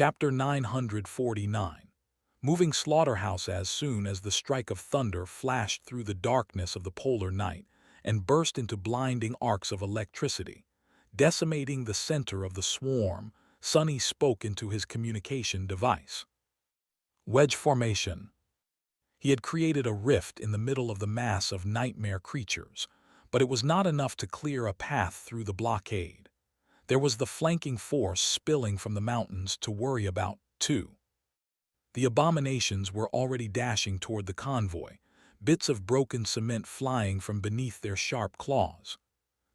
Chapter 949. Moving slaughterhouse. As soon as the strike of thunder flashed through the darkness of the polar night and burst into blinding arcs of electricity, decimating the center of the swarm, Sonny spoke into his communication device. Wedge formation. He had created a rift in the middle of the mass of nightmare creatures, but it was not enough to clear a path through the blockade. There was the flanking force spilling from the mountains to worry about, too. The abominations were already dashing toward the convoy, bits of broken cement flying from beneath their sharp claws.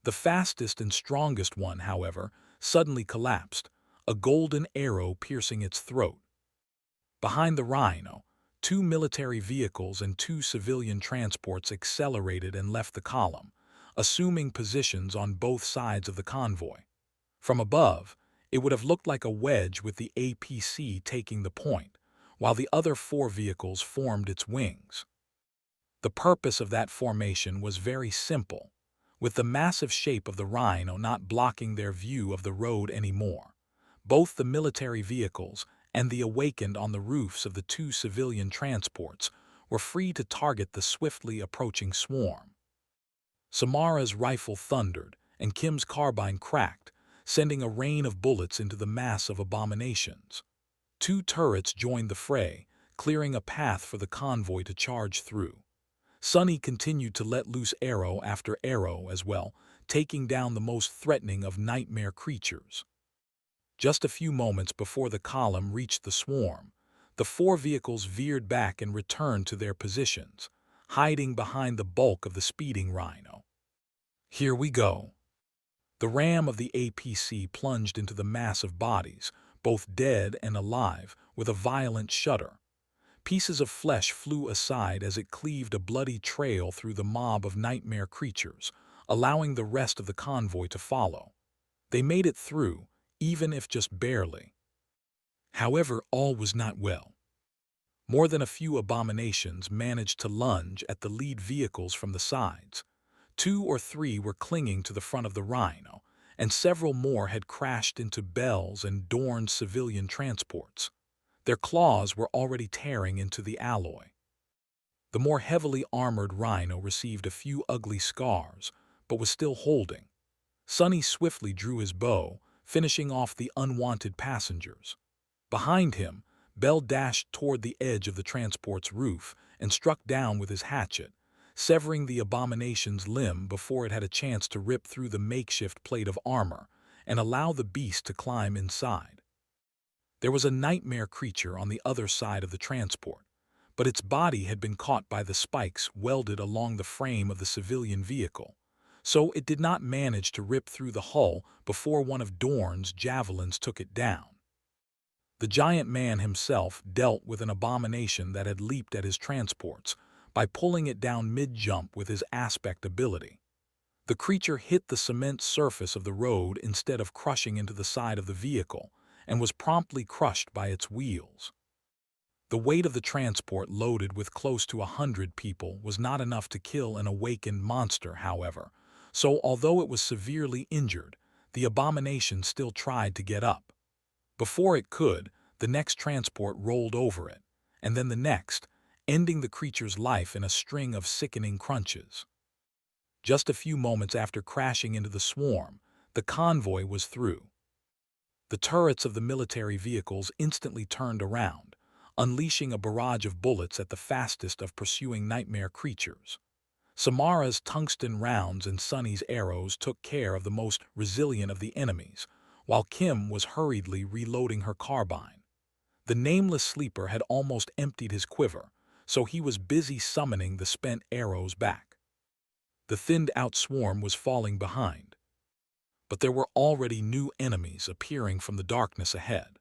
The fastest and strongest one, however, suddenly collapsed, a golden arrow piercing its throat. Behind the rhino, 2 military vehicles and 2 civilian transports accelerated and left the column, assuming positions on both sides of the convoy. From above, it would have looked like a wedge with the APC taking the point, while the other 4 vehicles formed its wings. The purpose of that formation was very simple, with the massive shape of the rhino not blocking their view of the road anymore. Both the military vehicles and the awakened on the roofs of the 2 civilian transports were free to target the swiftly approaching swarm. Samara's rifle thundered, and Kim's carbine cracked, sending a rain of bullets into the mass of abominations. 2 turrets joined the fray, clearing a path for the convoy to charge through. Sonny continued to let loose arrow after arrow as well, taking down the most threatening of nightmare creatures. Just a few moments before the column reached the swarm, the 4 vehicles veered back and returned to their positions, hiding behind the bulk of the speeding rhino. Here we go. The ram of the APC plunged into the mass of bodies, both dead and alive, with a violent shudder. Pieces of flesh flew aside as it cleaved a bloody trail through the mob of nightmare creatures, allowing the rest of the convoy to follow. They made it through, even if just barely. However, all was not well. More than a few abominations managed to lunge at the lead vehicles from the sides. 2 or 3 were clinging to the front of the rhino, and several more had crashed into Bell's and Dorn's civilian transports. Their claws were already tearing into the alloy. The more heavily armored rhino received a few ugly scars, but was still holding. Sonny swiftly drew his bow, finishing off the unwanted passengers. Behind him, Bell dashed toward the edge of the transport's roof and struck down with his hatchet, severing the abomination's limb before it had a chance to rip through the makeshift plate of armor and allow the beast to climb inside. There was a nightmare creature on the other side of the transport, but its body had been caught by the spikes welded along the frame of the civilian vehicle, so it did not manage to rip through the hull before one of Dorn's javelins took it down. The giant man himself dealt with an abomination that had leaped at his transports by pulling it down mid-jump with his aspect ability. The creature hit the cement surface of the road instead of crushing into the side of the vehicle, and was promptly crushed by its wheels. The weight of the transport loaded with close to 100 people was not enough to kill an awakened monster, however, so although it was severely injured, the abomination still tried to get up. Before it could, the next transport rolled over it, and then the next, ending the creature's life in a string of sickening crunches. Just a few moments after crashing into the swarm, the convoy was through. The turrets of the military vehicles instantly turned around, unleashing a barrage of bullets at the fastest of pursuing nightmare creatures. Samara's tungsten rounds and Sonny's arrows took care of the most resilient of the enemies, while Kim was hurriedly reloading her carbine. The nameless sleeper had almost emptied his quiver, so he was busy summoning the spent arrows back. The thinned-out swarm was falling behind, but there were already new enemies appearing from the darkness ahead.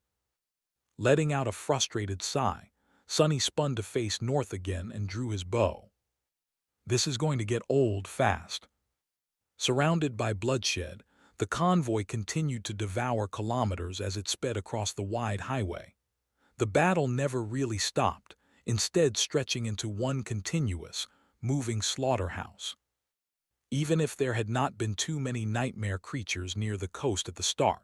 Letting out a frustrated sigh, Sonny spun to face north again and drew his bow. This is going to get old fast. Surrounded by bloodshed, the convoy continued to devour kilometers as it sped across the wide highway. The battle never really stopped, instead stretching into one continuous, moving slaughterhouse. Even if there had not been too many nightmare creatures near the coast at the start,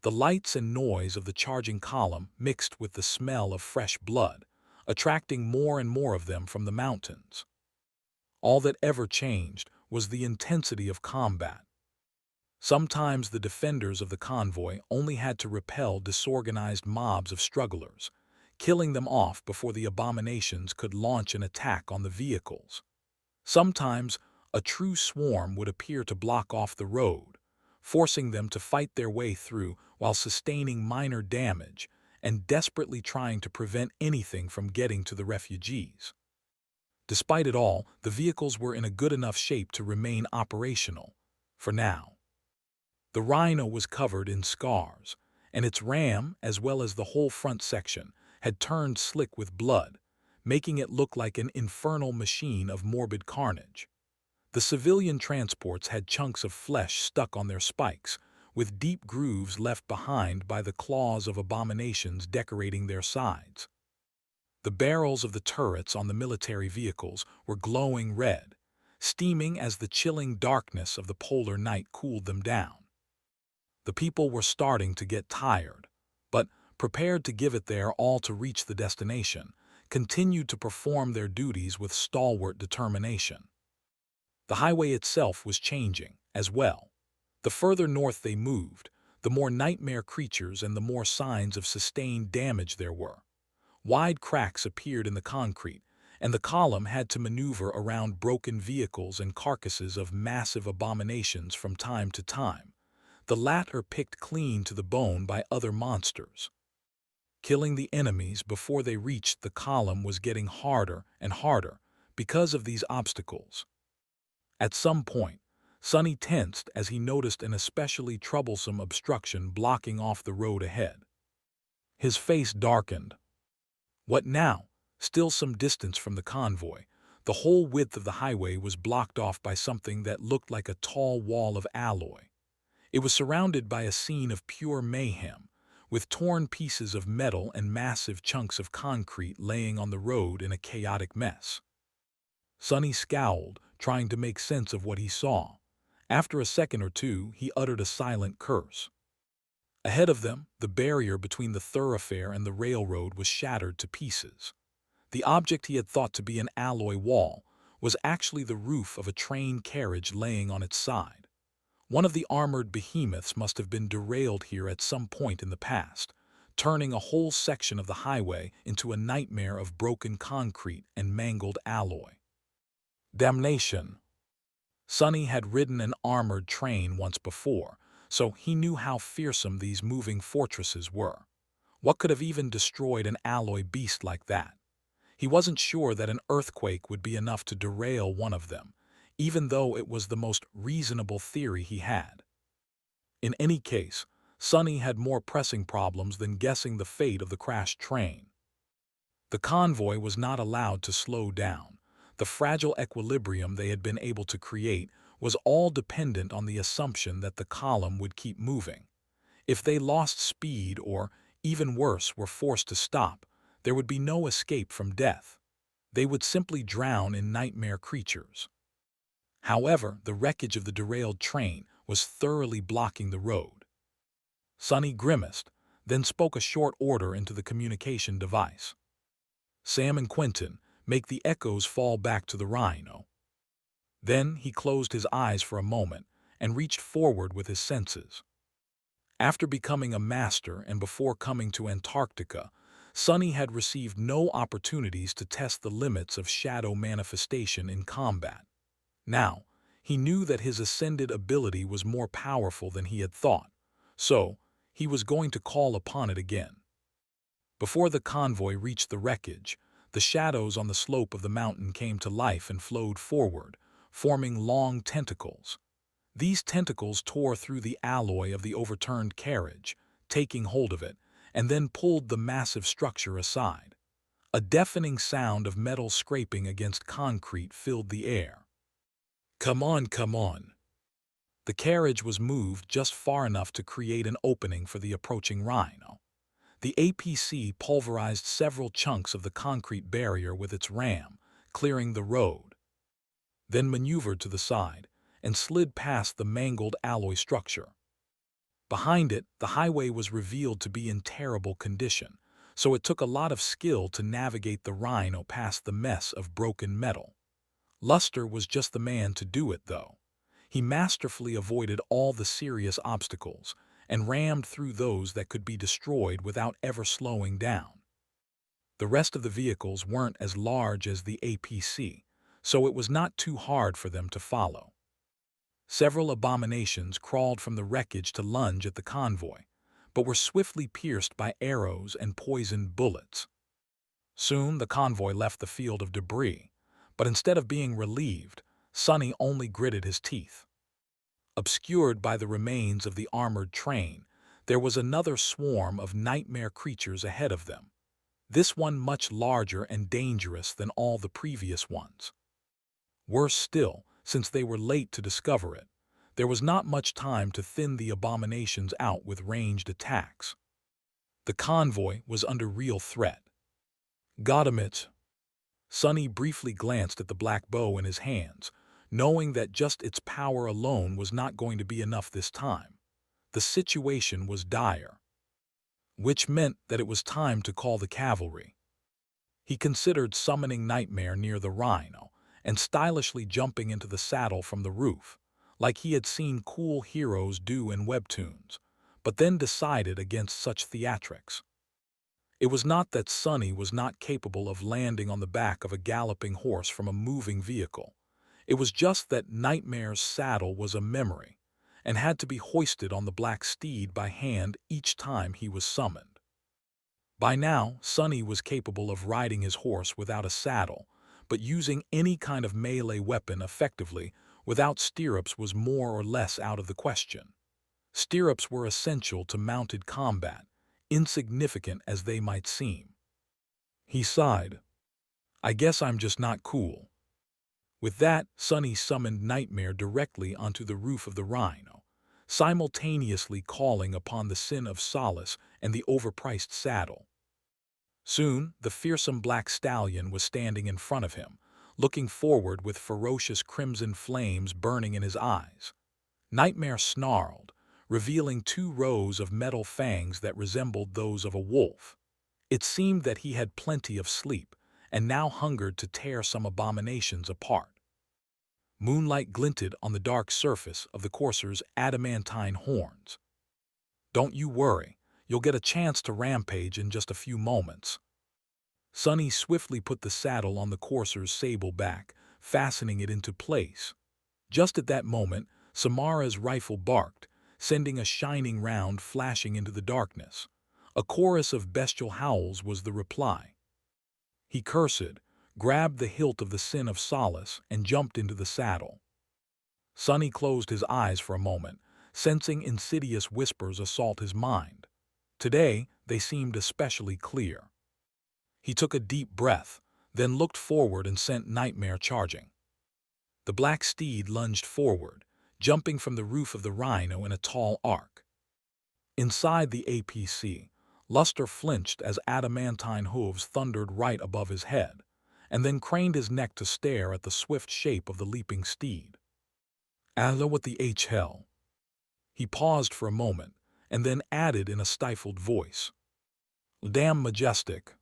The lights and noise of the charging column mixed with the smell of fresh blood, attracting more and more of them from the mountains. All that ever changed was the intensity of combat. Sometimes the defenders of the convoy only had to repel disorganized mobs of strugglers, killing them off before the abominations could launch an attack on the vehicles. Sometimes a true swarm would appear to block off the road, forcing them to fight their way through while sustaining minor damage and desperately trying to prevent anything from getting to the refugees. Despite it all, the vehicles were in a good enough shape to remain operational, for now. The Rhino was covered in scars, and its ram, as well as the whole front section, had turned slick with blood, making it look like an infernal machine of morbid carnage. The civilian transports had chunks of flesh stuck on their spikes, with deep grooves left behind by the claws of abominations decorating their sides. The barrels of the turrets on the military vehicles were glowing red, steaming as the chilling darkness of the polar night cooled them down. The people were starting to get tired, but, prepared to give it their all to reach the destination, continued to perform their duties with stalwart determination. The highway itself was changing, as well. The further north they moved, the more nightmare creatures and the more signs of sustained damage there were. Wide cracks appeared in the concrete, and the column had to maneuver around broken vehicles and carcasses of massive abominations from time to time, the latter picked clean to the bone by other monsters. Killing the enemies before they reached the column was getting harder and harder because of these obstacles. At some point, Sonny tensed as he noticed an especially troublesome obstruction blocking off the road ahead. His face darkened. What now? Still some distance from the convoy, the whole width of the highway was blocked off by something that looked like a tall wall of alloy. It was surrounded by a scene of pure mayhem, with torn pieces of metal and massive chunks of concrete laying on the road in a chaotic mess. Sonny scowled, trying to make sense of what he saw. After a second or two, he uttered a silent curse. Ahead of them, the barrier between the thoroughfare and the railroad was shattered to pieces. The object he had thought to be an alloy wall was actually the roof of a train carriage laying on its side. One of the armored behemoths must have been derailed here at some point in the past, turning a whole section of the highway into a nightmare of broken concrete and mangled alloy. Damnation! Sonny had ridden an armored train once before, so he knew how fearsome these moving fortresses were. What could have even destroyed an alloy beast like that? He wasn't sure that an earthquake would be enough to derail one of them, even though it was the most reasonable theory he had. In any case, Sonny had more pressing problems than guessing the fate of the crashed train. The convoy was not allowed to slow down. The fragile equilibrium they had been able to create was all dependent on the assumption that the column would keep moving. If they lost speed or, even worse, were forced to stop, there would be no escape from death. They would simply drown in nightmare creatures. However, the wreckage of the derailed train was thoroughly blocking the road. Sonny grimaced, then spoke a short order into the communication device. "Sam and Quentin, make the echoes fall back to the Rhino." Then he closed his eyes for a moment and reached forward with his senses. After becoming a master and before coming to Antarctica, Sonny had received no opportunities to test the limits of shadow manifestation in combat. Now, he knew that his ascended ability was more powerful than he had thought, so he was going to call upon it again. Before the convoy reached the wreckage, the shadows on the slope of the mountain came to life and flowed forward, forming long tentacles. These tentacles tore through the alloy of the overturned carriage, taking hold of it, and then pulled the massive structure aside. A deafening sound of metal scraping against concrete filled the air. "Come on, come on!" The carriage was moved just far enough to create an opening for the approaching Rhino. The APC pulverized several chunks of the concrete barrier with its ram, clearing the road, then maneuvered to the side and slid past the mangled alloy structure. Behind it, the highway was revealed to be in terrible condition, so it took a lot of skill to navigate the rhino past the mess of broken metal. Luster was just the man to do it, though. He masterfully avoided all the serious obstacles and rammed through those that could be destroyed without ever slowing down. The rest of the vehicles weren't as large as the APC, so it was not too hard for them to follow. Several abominations crawled from the wreckage to lunge at the convoy, but were swiftly pierced by arrows and poisoned bullets. Soon the convoy left the field of debris, but instead of being relieved, Sonny only gritted his teeth. Obscured by the remains of the armored train, there was another swarm of nightmare creatures ahead of them, this one much larger and dangerous than all the previous ones. Worse still, since they were late to discover it, there was not much time to thin the abominations out with ranged attacks. The convoy was under real threat. "Got him it." Sonny briefly glanced at the black bow in his hands, knowing that just its power alone was not going to be enough this time. The situation was dire, which meant that it was time to call the cavalry. He considered summoning Nightmare near the rhino and stylishly jumping into the saddle from the roof, like he had seen cool heroes do in webtoons, but then decided against such theatrics. It was not that Sonny was not capable of landing on the back of a galloping horse from a moving vehicle. It was just that Nightmare's saddle was a memory and had to be hoisted on the black steed by hand each time he was summoned. By now, Sonny was capable of riding his horse without a saddle, but using any kind of melee weapon effectively without stirrups was more or less out of the question. Stirrups were essential to mounted combat, insignificant as they might seem. He sighed. "I guess I'm just not cool." With that, Sonny summoned Nightmare directly onto the roof of the rhino, simultaneously calling upon the Sin of Solace and the overpriced saddle. Soon, the fearsome black stallion was standing in front of him, looking forward with ferocious crimson flames burning in his eyes. Nightmare snarled, revealing 2 rows of metal fangs that resembled those of a wolf. It seemed that he had plenty of sleep, and now hungered to tear some abominations apart. Moonlight glinted on the dark surface of the courser's adamantine horns. "Don't you worry, you'll get a chance to rampage in just a few moments." Sonny swiftly put the saddle on the courser's sable back, fastening it into place. Just at that moment, Samara's rifle barked, sending a shining round flashing into the darkness. A chorus of bestial howls was the reply. He cursed, grabbed the hilt of the Sin of Solace, and jumped into the saddle. Sonny closed his eyes for a moment, sensing insidious whispers assault his mind. Today, they seemed especially clear. He took a deep breath, then looked forward and sent Nightmare charging. The black steed lunged forward, jumping from the roof of the rhino in a tall arc. Inside the APC, Luster flinched as adamantine hooves thundered right above his head, and then craned his neck to stare at the swift shape of the leaping steed. "Allah, what the hell?" He paused for a moment, and then added in a stifled voice, "Damn majestic."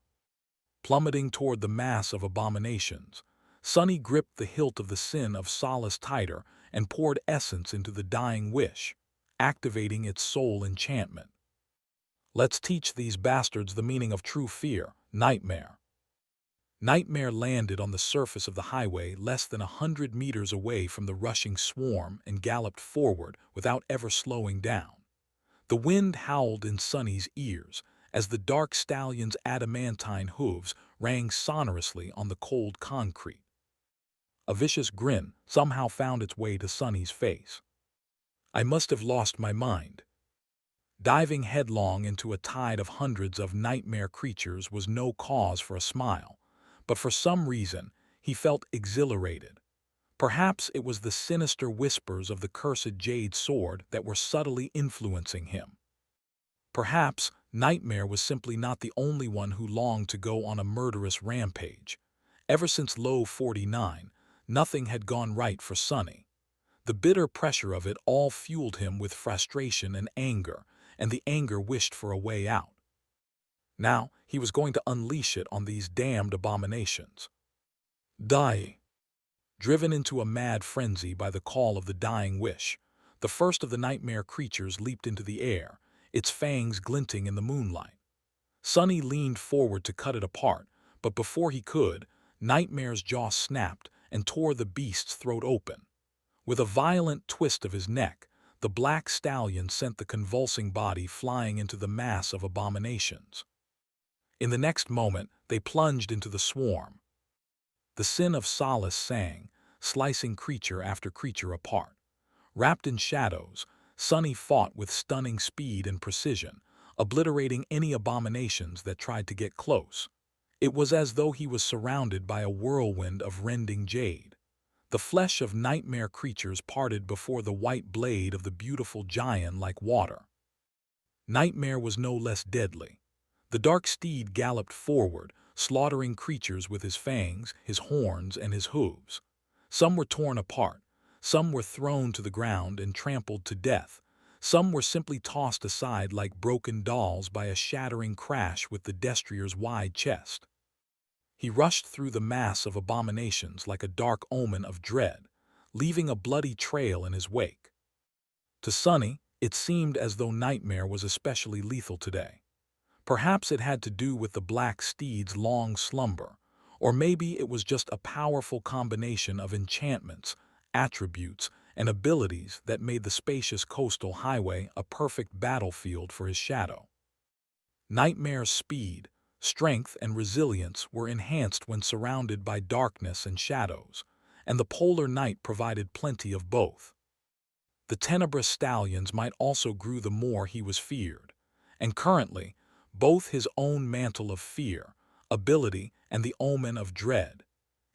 Plummeting toward the mass of abominations, Sonny gripped the hilt of the Sin of Solace tighter and poured essence into the dying wish, activating its soul enchantment. "Let's teach these bastards the meaning of true fear, Nightmare." Nightmare landed on the surface of the highway less than 100 meters away from the rushing swarm and galloped forward without ever slowing down. The wind howled in Sonny's ears as the dark stallion's adamantine hooves rang sonorously on the cold concrete. A vicious grin somehow found its way to Sonny's face. "I must have lost my mind." Diving headlong into a tide of hundreds of nightmare creatures was no cause for a smile, but for some reason he felt exhilarated. Perhaps it was the sinister whispers of the cursed jade sword that were subtly influencing him. Perhaps Nightmare was simply not the only one who longed to go on a murderous rampage. Ever since Low 49, nothing had gone right for Sonny. The bitter pressure of it all fueled him with frustration and the anger wished for a way out. Now he was going to unleash it on these damned abominations. Die! Driven into a mad frenzy by the call of the dying wish, the first of the nightmare creatures leaped into the air, its fangs glinting in the moonlight. Sonny leaned forward to cut it apart, but before he could, Nightmare's jaw snapped and tore the beast's throat open. With a violent twist of his neck, the black stallion sent the convulsing body flying into the mass of abominations. In the next moment, they plunged into the swarm. The sin of solace sang, slicing creature after creature apart. Wrapped in shadows, Sonny fought with stunning speed and precision, obliterating any abominations that tried to get close. It was as though he was surrounded by a whirlwind of rending jade. The flesh of nightmare creatures parted before the white blade of the beautiful giant like water. Nightmare was no less deadly. The dark steed galloped forward, slaughtering creatures with his fangs, his horns, and his hooves. Some were torn apart, some were thrown to the ground and trampled to death, some were simply tossed aside like broken dolls by a shattering crash with the destrier's wide chest. He rushed through the mass of abominations like a dark omen of dread, leaving a bloody trail in his wake. To Sonny, it seemed as though Nightmare was especially lethal today. Perhaps it had to do with the black steed's long slumber, or maybe it was just a powerful combination of enchantments, attributes, and abilities that made the spacious coastal highway a perfect battlefield for his shadow. Nightmare's speed, strength, and resilience were enhanced when surrounded by darkness and shadows, and the polar night provided plenty of both. The tenebrous stallions might also grew the more he was feared, and currently, both his own mantle of fear, ability, and the omen of dread,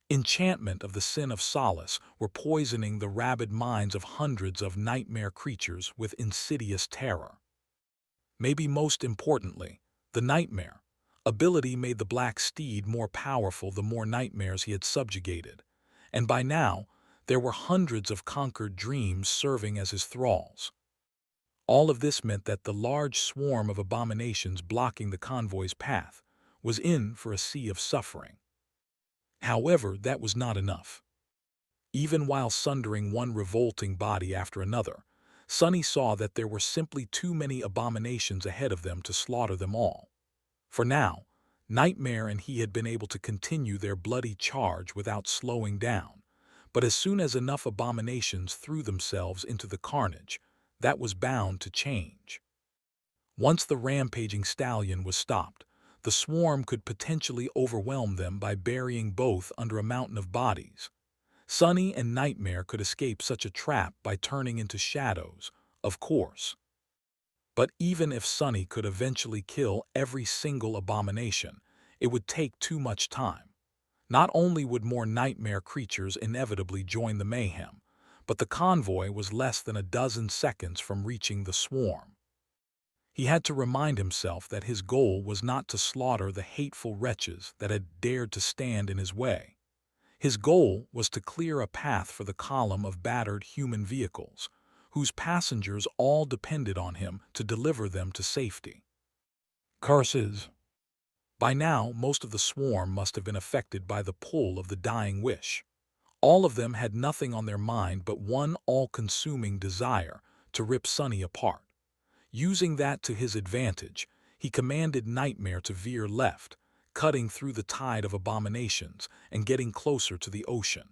enchantment of the sin of solace, were poisoning the rabid minds of hundreds of nightmare creatures with insidious terror. Maybe most importantly, the nightmare ability made the black steed more powerful the more nightmares he had subjugated, and by now, there were hundreds of conquered dreams serving as his thralls. All of this meant that the large swarm of abominations blocking the convoy's path was in for a sea of suffering. However, that was not enough. Even while sundering one revolting body after another, Sonny saw that there were simply too many abominations ahead of them to slaughter them all. For now, Nightmare and he had been able to continue their bloody charge without slowing down, but as soon as enough abominations threw themselves into the carnage, that was bound to change. Once the rampaging stallion was stopped, the swarm could potentially overwhelm them by burying both under a mountain of bodies. Sonny and Nightmare could escape such a trap by turning into shadows, of course. But even if Sonny could eventually kill every single abomination, it would take too much time. Not only would more nightmare creatures inevitably join the mayhem, but the convoy was less than a dozen seconds from reaching the swarm. He had to remind himself that his goal was not to slaughter the hateful wretches that had dared to stand in his way. His goal was to clear a path for the column of battered human vehicles, whose passengers all depended on him to deliver them to safety. Curses! By now, most of the swarm must have been affected by the pull of the dying wish. All of them had nothing on their mind but one all-consuming desire to rip Sonny apart. Using that to his advantage, he commanded Nightmare to veer left, cutting through the tide of abominations and getting closer to the ocean.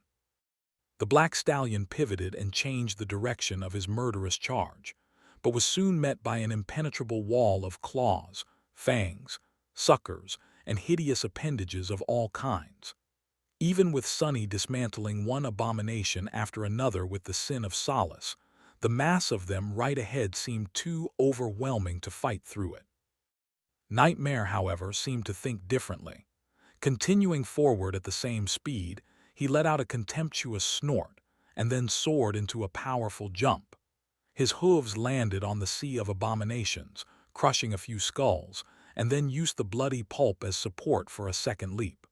The black stallion pivoted and changed the direction of his murderous charge, but was soon met by an impenetrable wall of claws, fangs, suckers, and hideous appendages of all kinds. Even with Sonny dismantling one abomination after another with the sin of solace, the mass of them right ahead seemed too overwhelming to fight through it. Nightmare, however, seemed to think differently. Continuing forward at the same speed, he let out a contemptuous snort and then soared into a powerful jump. His hooves landed on the sea of abominations, crushing a few skulls, and then used the bloody pulp as support for a second leap.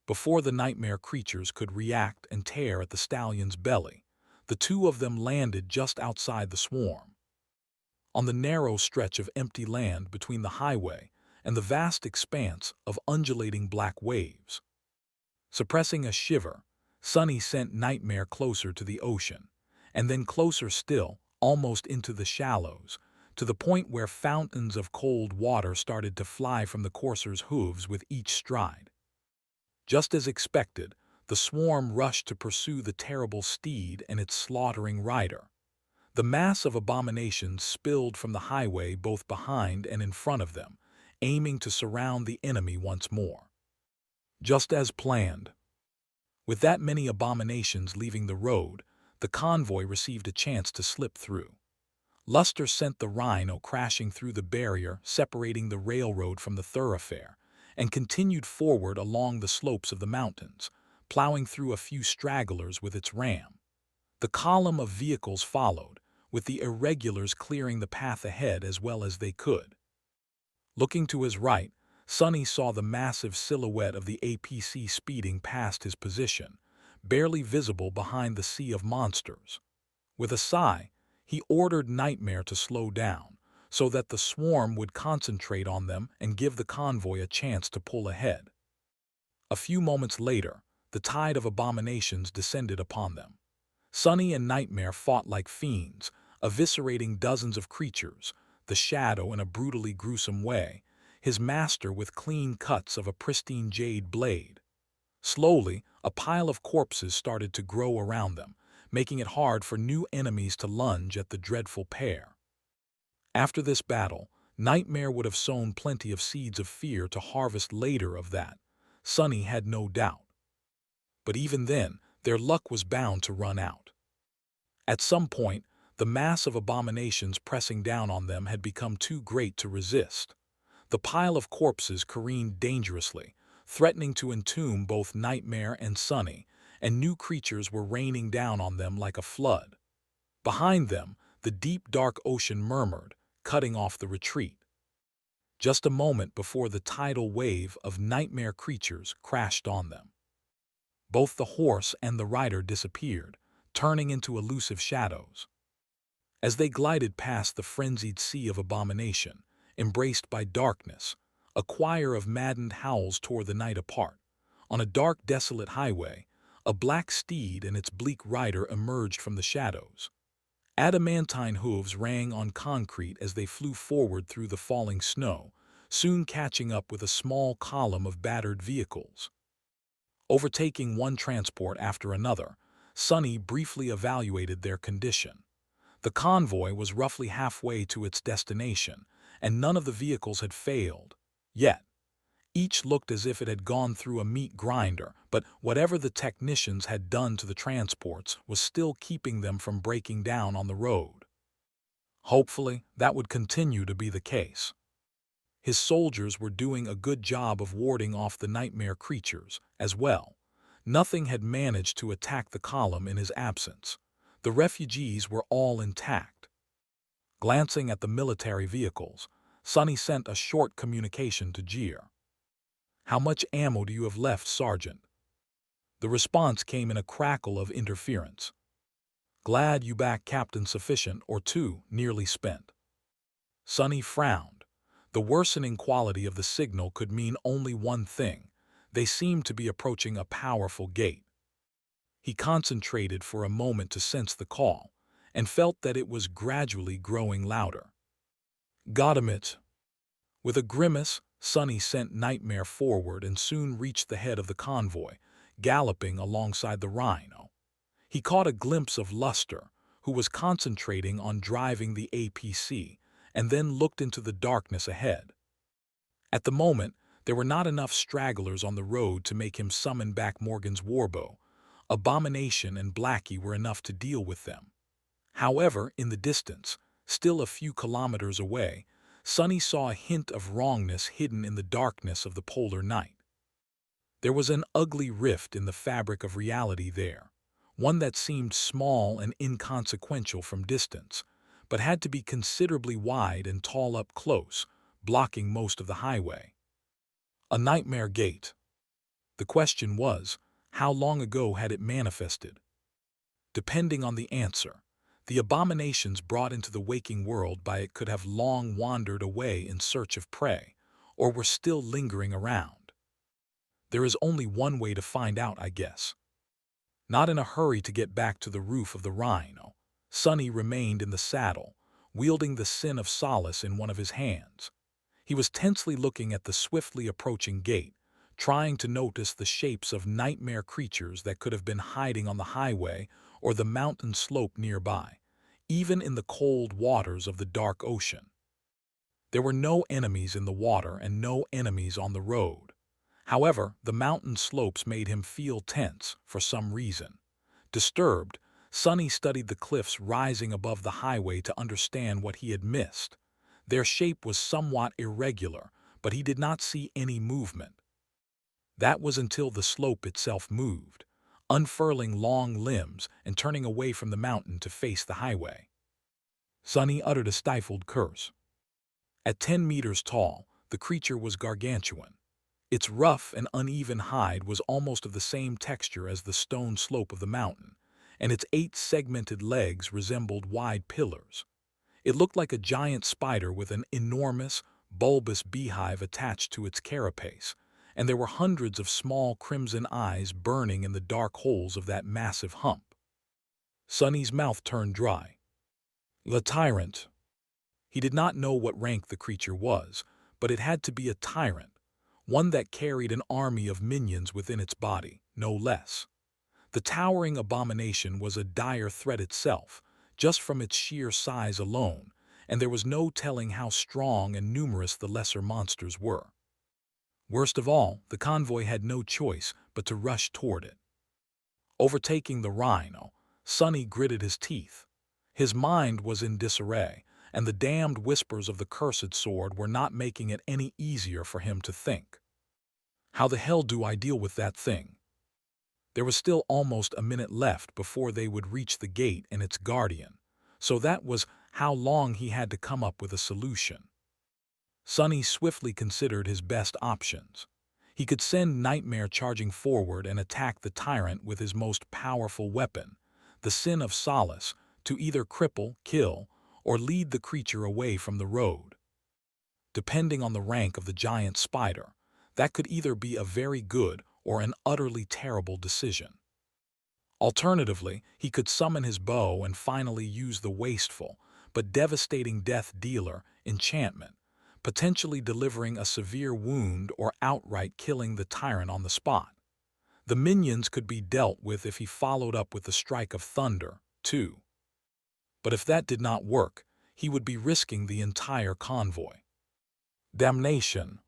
Before the nightmare creatures could react and tear at the stallion's belly, The two of them landed just outside the swarm, on the narrow stretch of empty land between the highway and the vast expanse of undulating black waves. Suppressing a shiver, Sunny sent Nightmare closer to the ocean, and then closer still, almost into the shallows, to the point where fountains of cold water started to fly from the courser's hooves with each stride. Just as expected, the swarm rushed to pursue the terrible steed and its slaughtering rider. The mass of abominations spilled from the highway both behind and in front of them, aiming to surround the enemy once more. Just as planned. With that many abominations leaving the road, the convoy received a chance to slip through. Luster sent the rhino crashing through the barrier separating the railroad from the thoroughfare, and continued forward along the slopes of the mountains, plowing through a few stragglers with its ram. The column of vehicles followed, with the irregulars clearing the path ahead as well as they could. Looking to his right, Sunny saw the massive silhouette of the APC speeding past his position, barely visible behind the sea of monsters. With a sigh, he ordered Nightmare to slow down, so that the swarm would concentrate on them and give the convoy a chance to pull ahead. A few moments later, the tide of abominations descended upon them. Sunny and Nightmare fought like fiends, eviscerating dozens of creatures, the Shadow in a brutally gruesome way, his master with clean cuts of a pristine jade blade. Slowly, a pile of corpses started to grow around them, making it hard for new enemies to lunge at the dreadful pair. After this battle, Nightmare would have sown plenty of seeds of fear to harvest later of that, Sunny had no doubt. But even then, their luck was bound to run out. At some point, the mass of abominations pressing down on them had become too great to resist. The pile of corpses careened dangerously, threatening to entomb both Nightmare and Sunny, and new creatures were raining down on them like a flood. Behind them, the deep dark ocean murmured, cutting off the retreat. Just a moment before the tidal wave of nightmare creatures crashed on them. Both the horse and the rider disappeared, turning into elusive shadows. As they glided past the frenzied sea of abomination, embraced by darkness, a choir of maddened howls tore the night apart. On a dark, desolate highway, a black steed and its bleak rider emerged from the shadows. Adamantine hooves rang on concrete as they flew forward through the falling snow, soon catching up with a small column of battered vehicles. Overtaking one transport after another, Sunny briefly evaluated their condition. The convoy was roughly halfway to its destination, and none of the vehicles had failed. Yet, each looked as if it had gone through a meat grinder, but whatever the technicians had done to the transports was still keeping them from breaking down on the road. Hopefully, that would continue to be the case. His soldiers were doing a good job of warding off the nightmare creatures, as well. Nothing had managed to attack the column in his absence. The refugees were all intact. Glancing at the military vehicles, Sunny sent a short communication to Jeer. "How much ammo do you have left, Sergeant?" The response came in a crackle of interference. "Glad you back, Captain. Sufficient or two, nearly spent." Sunny frowned. The worsening quality of the signal could mean only one thing. They seemed to be approaching a powerful gate. He concentrated for a moment to sense the call, and felt that it was gradually growing louder. "Got 'em it." With a grimace, Sunny sent Nightmare forward and soon reached the head of the convoy, galloping alongside the rhino. He caught a glimpse of Luster, who was concentrating on driving the APC, and then looked into the darkness ahead. At the moment, there were not enough stragglers on the road to make him summon back Morgan's warbow. Abomination and Blackie were enough to deal with them. However, in the distance, still a few kilometers away, Sunny saw a hint of wrongness hidden in the darkness of the polar night. There was an ugly rift in the fabric of reality there, one that seemed small and inconsequential from distance, but had to be considerably wide and tall up close, blocking most of the highway. A nightmare gate. The question was, how long ago had it manifested? Depending on the answer, the abominations brought into the waking world by it could have long wandered away in search of prey, or were still lingering around. There is only one way to find out, I guess. Not in a hurry to get back to the roof of the rhino, Sonny remained in the saddle, wielding the sin of solace in one of his hands. He was tensely looking at the swiftly approaching gate, trying to notice the shapes of nightmare creatures that could have been hiding on the highway or the mountain slope nearby, even in the cold waters of the dark ocean. There were no enemies in the water and no enemies on the road. However, the mountain slopes made him feel tense for some reason. Disturbed, Sonny studied the cliffs rising above the highway to understand what he had missed. Their shape was somewhat irregular, but he did not see any movement. That was until the slope itself moved, unfurling long limbs and turning away from the mountain to face the highway. Sonny uttered a stifled curse. At 10 meters tall, the creature was gargantuan. Its rough and uneven hide was almost of the same texture as the stone slope of the mountain, and its 8 segmented legs resembled wide pillars. It looked like a giant spider with an enormous, bulbous beehive attached to its carapace, and there were hundreds of small crimson eyes burning in the dark holes of that massive hump. Sonny's mouth turned dry. The tyrant. He did not know what rank the creature was, but it had to be a tyrant, one that carried an army of minions within its body, no less. The towering abomination was a dire threat itself, just from its sheer size alone, and there was no telling how strong and numerous the lesser monsters were. Worst of all, the convoy had no choice but to rush toward it. Overtaking the rhino, Sonny gritted his teeth. His mind was in disarray, and the damned whispers of the cursed sword were not making it any easier for him to think. How the hell do I deal with that thing? There was still almost a minute left before they would reach the gate and its guardian, so that was how long he had to come up with a solution. Sonny swiftly considered his best options. He could send Nightmare charging forward and attack the tyrant with his most powerful weapon, the Sin of Solace, to either cripple, kill, or lead the creature away from the road. Depending on the rank of the giant spider, that could either be a very good or an utterly terrible decision. Alternatively, he could summon his bow and finally use the wasteful but devastating death dealer enchantment, potentially delivering a severe wound or outright killing the tyrant on the spot. The minions could be dealt with if he followed up with the strike of thunder, too. But if that did not work, he would be risking the entire convoy. Damnation!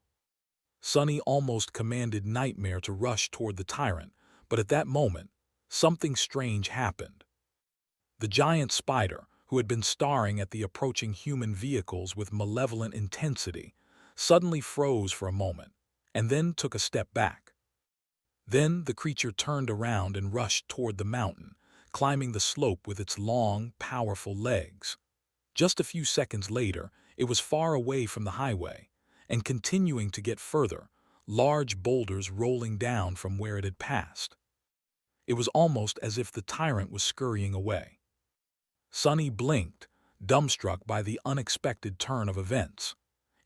Sonny almost commanded Nightmare to rush toward the tyrant, but at that moment, something strange happened. The giant spider, who had been staring at the approaching human vehicles with malevolent intensity, suddenly froze for a moment, and then took a step back. Then the creature turned around and rushed toward the mountain, climbing the slope with its long, powerful legs. Just a few seconds later, it was far away from the highway, and continuing to get further, large boulders rolling down from where it had passed. It was almost as if the tyrant was scurrying away. Sonny blinked, dumbstruck by the unexpected turn of events.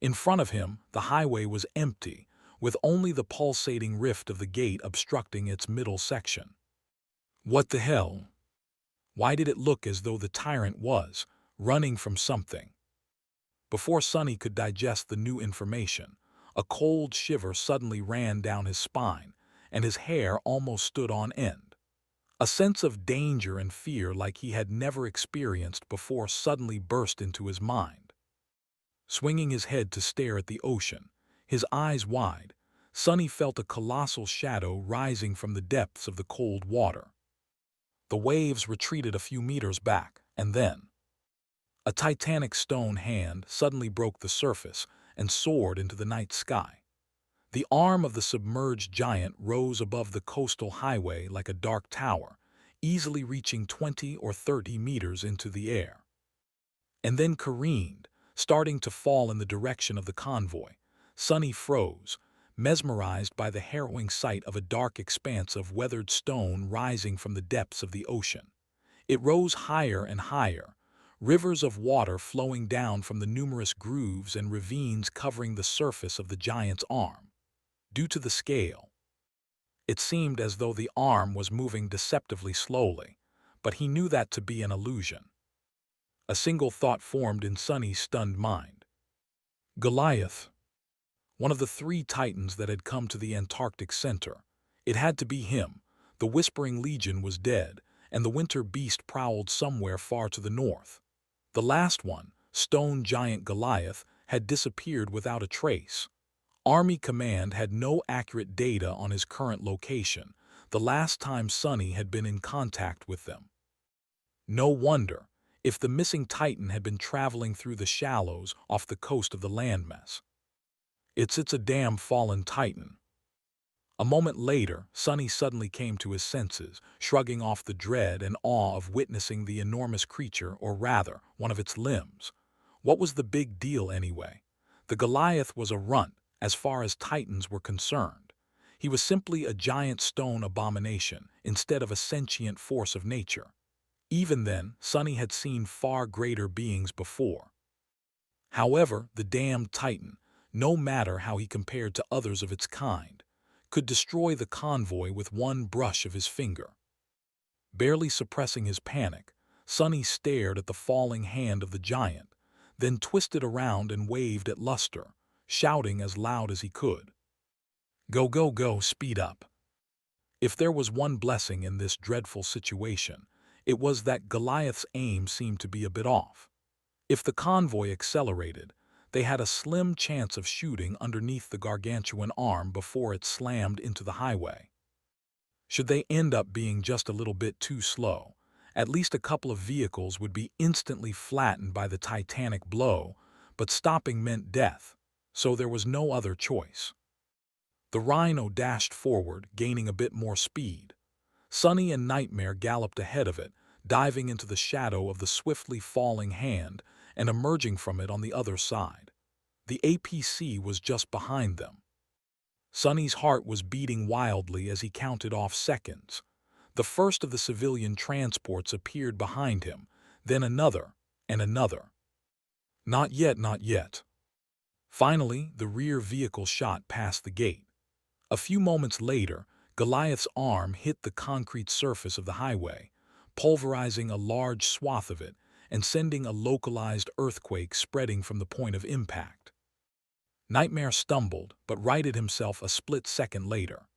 In front of him, the highway was empty, with only the pulsating rift of the gate obstructing its middle section. What the hell? Why did it look as though the tyrant was running from something? Before Sonny could digest the new information, a cold shiver suddenly ran down his spine, and his hair almost stood on end. A sense of danger and fear like he had never experienced before suddenly burst into his mind. Swinging his head to stare at the ocean, his eyes wide, Sonny felt a colossal shadow rising from the depths of the cold water. The waves retreated a few meters back, and then a titanic stone hand suddenly broke the surface and soared into the night sky. The arm of the submerged giant rose above the coastal highway like a dark tower, easily reaching 20 or 30 meters into the air. And then careened, starting to fall in the direction of the convoy. Sonny froze, mesmerized by the harrowing sight of a dark expanse of weathered stone rising from the depths of the ocean. It rose higher and higher, rivers of water flowing down from the numerous grooves and ravines covering the surface of the giant's arm. Due to the scale, it seemed as though the arm was moving deceptively slowly, but he knew that to be an illusion. A single thought formed in Sonny's stunned mind. Goliath, one of the three titans that had come to the Antarctic center. It had to be him. The Whispering Legion was dead, and the winter beast prowled somewhere far to the north. The last one, stone giant Goliath, had disappeared without a trace. Army Command had no accurate data on his current location, the last time Sonny had been in contact with them. No wonder, if the missing Titan had been traveling through the shallows off the coast of the landmass. It's a damn fallen Titan. A moment later, Sonny suddenly came to his senses, shrugging off the dread and awe of witnessing the enormous creature, or rather, one of its limbs. What was the big deal anyway? The Goliath was a runt, as far as Titans were concerned. He was simply a giant stone abomination, instead of a sentient force of nature. Even then, Sonny had seen far greater beings before. However, the damned Titan, no matter how he compared to others of its kind, could destroy the convoy with one brush of his finger. Barely suppressing his panic, Sonny stared at the falling hand of the giant, then twisted around and waved at Luster, shouting as loud as he could. "Go, go, go, speed up." If there was one blessing in this dreadful situation, it was that Goliath's aim seemed to be a bit off. If the convoy accelerated, they had a slim chance of shooting underneath the gargantuan arm before it slammed into the highway. Should they end up being just a little bit too slow, at least a couple of vehicles would be instantly flattened by the titanic blow, but stopping meant death, so there was no other choice. The Rhino dashed forward, gaining a bit more speed. Sonny and Nightmare galloped ahead of it, diving into the shadow of the swiftly falling hand and emerging from it on the other side. The APC was just behind them. Sonny's heart was beating wildly as he counted off seconds. The first of the civilian transports appeared behind him, then another, and another. Not yet, not yet. Finally, the rear vehicle shot past the gate. A few moments later, Goliath's arm hit the concrete surface of the highway, pulverizing a large swath of it and sending a localized earthquake spreading from the point of impact. Nightmare stumbled, but righted himself a split second later.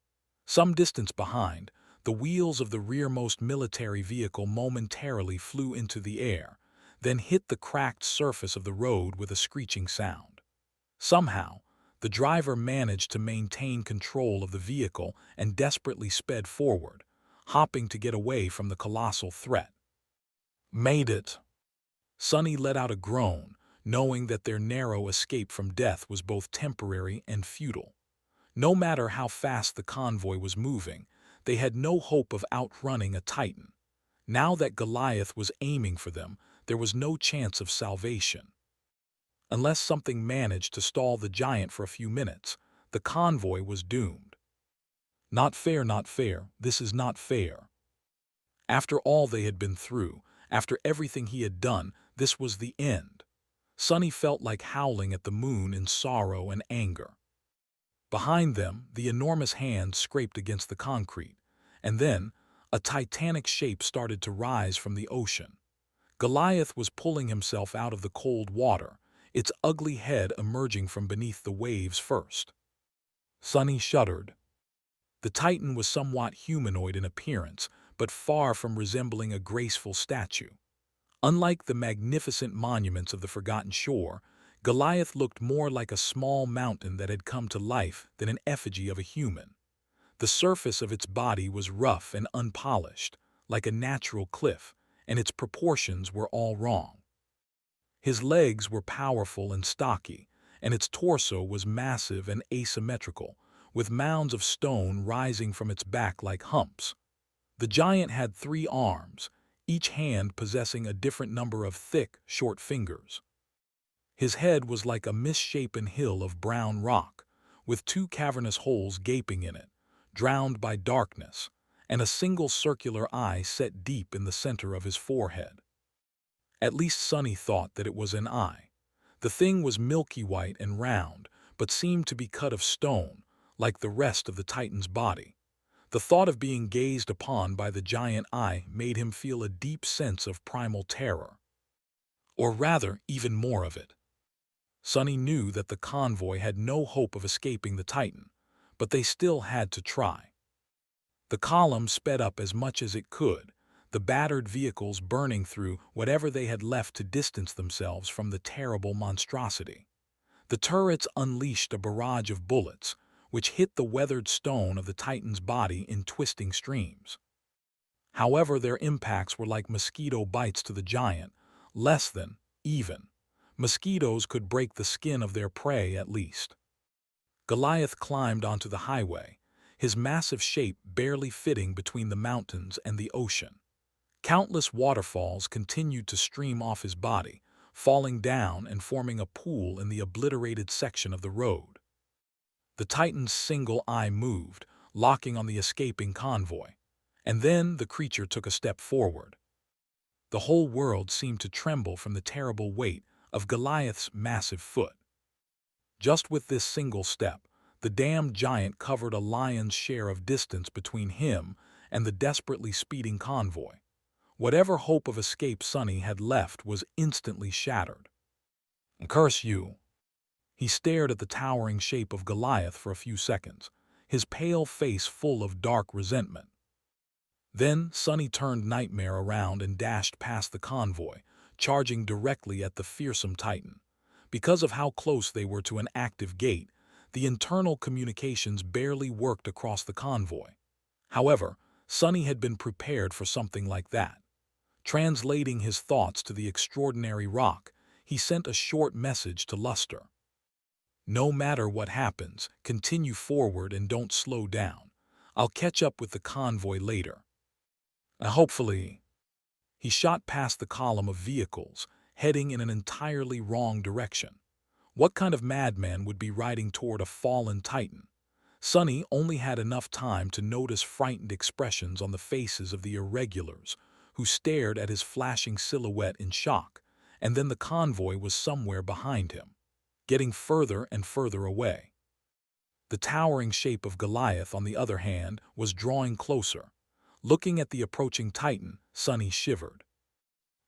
Some distance behind, the wheels of the rearmost military vehicle momentarily flew into the air, then hit the cracked surface of the road with a screeching sound. Somehow, the driver managed to maintain control of the vehicle and desperately sped forward, hopping to get away from the colossal threat. Made it! Sonny let out a groan, knowing that their narrow escape from death was both temporary and futile. No matter how fast the convoy was moving, they had no hope of outrunning a Titan. Now that Goliath was aiming for them, there was no chance of salvation. Unless something managed to stall the giant for a few minutes, the convoy was doomed. Not fair, not fair, this is not fair. After all they had been through, after everything he had done, this was the end. Sonny felt like howling at the moon in sorrow and anger. Behind them, the enormous hand scraped against the concrete, and then a titanic shape started to rise from the ocean. Goliath was pulling himself out of the cold water, its ugly head emerging from beneath the waves first. Sonny shuddered. The Titan was somewhat humanoid in appearance, but far from resembling a graceful statue. Unlike the magnificent monuments of the Forgotten Shore, Goliath looked more like a small mountain that had come to life than an effigy of a human. The surface of its body was rough and unpolished, like a natural cliff, and its proportions were all wrong. His legs were powerful and stocky, and its torso was massive and asymmetrical, with mounds of stone rising from its back like humps. The giant had 3 arms, each hand possessing a different number of thick, short fingers. His head was like a misshapen hill of brown rock, with 2 cavernous holes gaping in it, drowned by darkness, and a single circular eye set deep in the center of his forehead. At least Sonny thought that it was an eye. The thing was milky white and round, but seemed to be cut of stone, like the rest of the Titan's body. The thought of being gazed upon by the giant eye made him feel a deep sense of primal terror. Or rather, even more of it. Sonny knew that the convoy had no hope of escaping the Titan, but they still had to try. The column sped up as much as it could, the battered vehicles burning through whatever they had left to distance themselves from the terrible monstrosity. The turrets unleashed a barrage of bullets, which hit the weathered stone of the Titan's body in twisting streams. However, their impacts were like mosquito bites to the giant, less than, even. Mosquitoes could break the skin of their prey at least. Goliath climbed onto the highway, his massive shape barely fitting between the mountains and the ocean. Countless waterfalls continued to stream off his body, falling down and forming a pool in the obliterated section of the road. The Titan's single eye moved, locking on the escaping convoy, and then the creature took a step forward. The whole world seemed to tremble from the terrible weight of Goliath's massive foot. Just with this single step, the damned giant covered a lion's share of distance between him and the desperately speeding convoy. Whatever hope of escape Sonny had left was instantly shattered. "Curse you!" He stared at the towering shape of Goliath for a few seconds, his pale face full of dark resentment. Then Sonny turned Nightmare around and dashed past the convoy, charging directly at the fearsome Titan. Because of how close they were to an active gate, the internal communications barely worked across the convoy. However, Sonny had been prepared for something like that. Translating his thoughts to the extraordinary rock, he sent a short message to Luster. "No matter what happens, continue forward and don't slow down. I'll catch up with the convoy later." Hopefully. He shot past the column of vehicles, heading in an entirely wrong direction. What kind of madman would be riding toward a fallen Titan? Sonny only had enough time to notice frightened expressions on the faces of the irregulars, who stared at his flashing silhouette in shock, and then the convoy was somewhere behind him, getting further and further away. The towering shape of Goliath, on the other hand, was drawing closer. Looking at the approaching Titan, Sonny shivered.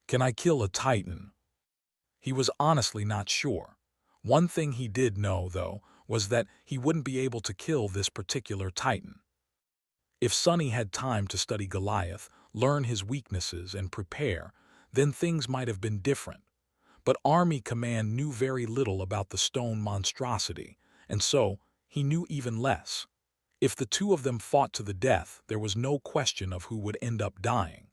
Can I kill a Titan? He was honestly not sure. One thing he did know, though, was that he wouldn't be able to kill this particular Titan. If Sonny had time to study Goliath, learn his weaknesses, and prepare, then things might have been different. But Army Command knew very little about the stone monstrosity, and so he knew even less. If the two of them fought to the death, there was no question of who would end up dying.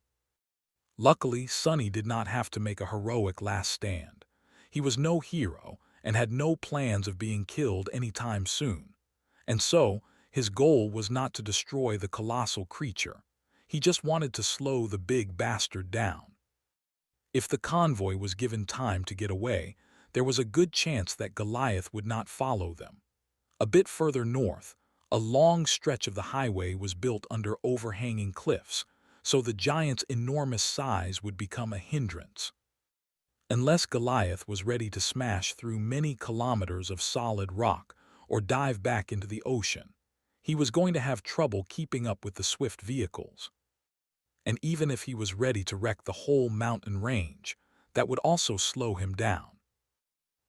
Luckily, Sonny did not have to make a heroic last stand. He was no hero and had no plans of being killed anytime soon. And so, his goal was not to destroy the colossal creature. He just wanted to slow the big bastard down. If the convoy was given time to get away, there was a good chance that Goliath would not follow them. A bit further north, a long stretch of the highway was built under overhanging cliffs, so the giant's enormous size would become a hindrance. Unless Goliath was ready to smash through many kilometers of solid rock or dive back into the ocean, he was going to have trouble keeping up with the swift vehicles. And even if he was ready to wreck the whole mountain range, that would also slow him down.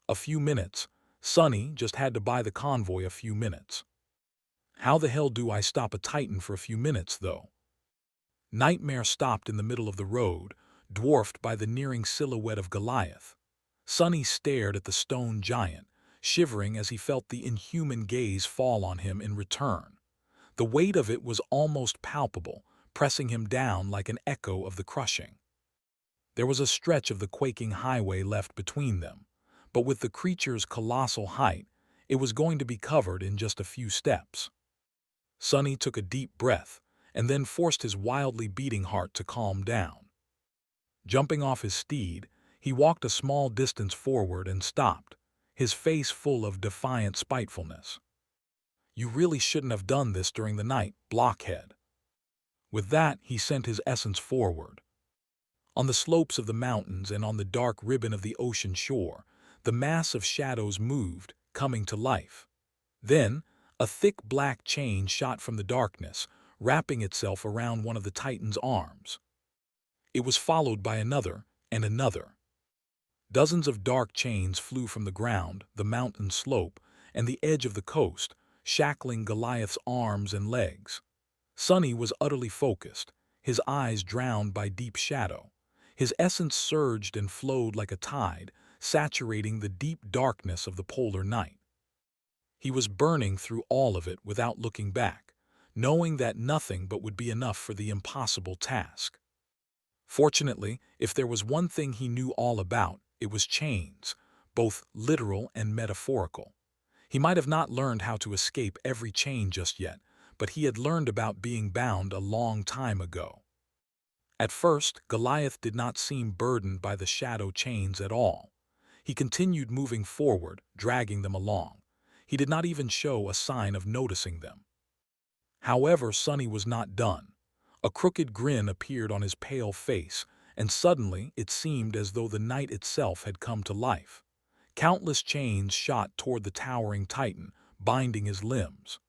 A few minutes. Sonny just had to buy the convoy a few minutes. How the hell do I stop a Titan for a few minutes, though? Nightmare stopped in the middle of the road, dwarfed by the nearing silhouette of Goliath. Sonny stared at the stone giant, shivering as he felt the inhuman gaze fall on him in return. The weight of it was almost palpable, pressing him down like an echo of the crushing. There was a stretch of the quaking highway left between them, but with the creature's colossal height, it was going to be covered in just a few steps. Sonny took a deep breath, and then forced his wildly beating heart to calm down. Jumping off his steed, he walked a small distance forward and stopped, his face full of defiant spitefulness. "You really shouldn't have done this during the night, blockhead." With that, he sent his essence forward. On the slopes of the mountains and on the dark ribbon of the ocean shore, the mass of shadows moved, coming to life. Then, a thick black chain shot from the darkness, wrapping itself around one of the Titan's arms. It was followed by another and another. Dozens of dark chains flew from the ground, the mountain slope, and the edge of the coast, shackling Goliath's arms and legs. Sonny was utterly focused, his eyes drowned by deep shadow. His essence surged and flowed like a tide, saturating the deep darkness of the polar night. He was burning through all of it without looking back, knowing that nothing but would be enough for the impossible task. Fortunately, if there was one thing he knew all about, it was chains, both literal and metaphorical. He might have not learned how to escape every chain just yet, but he had learned about being bound a long time ago. At first, Goliath did not seem burdened by the shadow chains at all. He continued moving forward, dragging them along. He did not even show a sign of noticing them. However, Sonny was not done. A crooked grin appeared on his pale face, and suddenly it seemed as though the night itself had come to life. Countless chains shot toward the towering Titan, binding his limbs.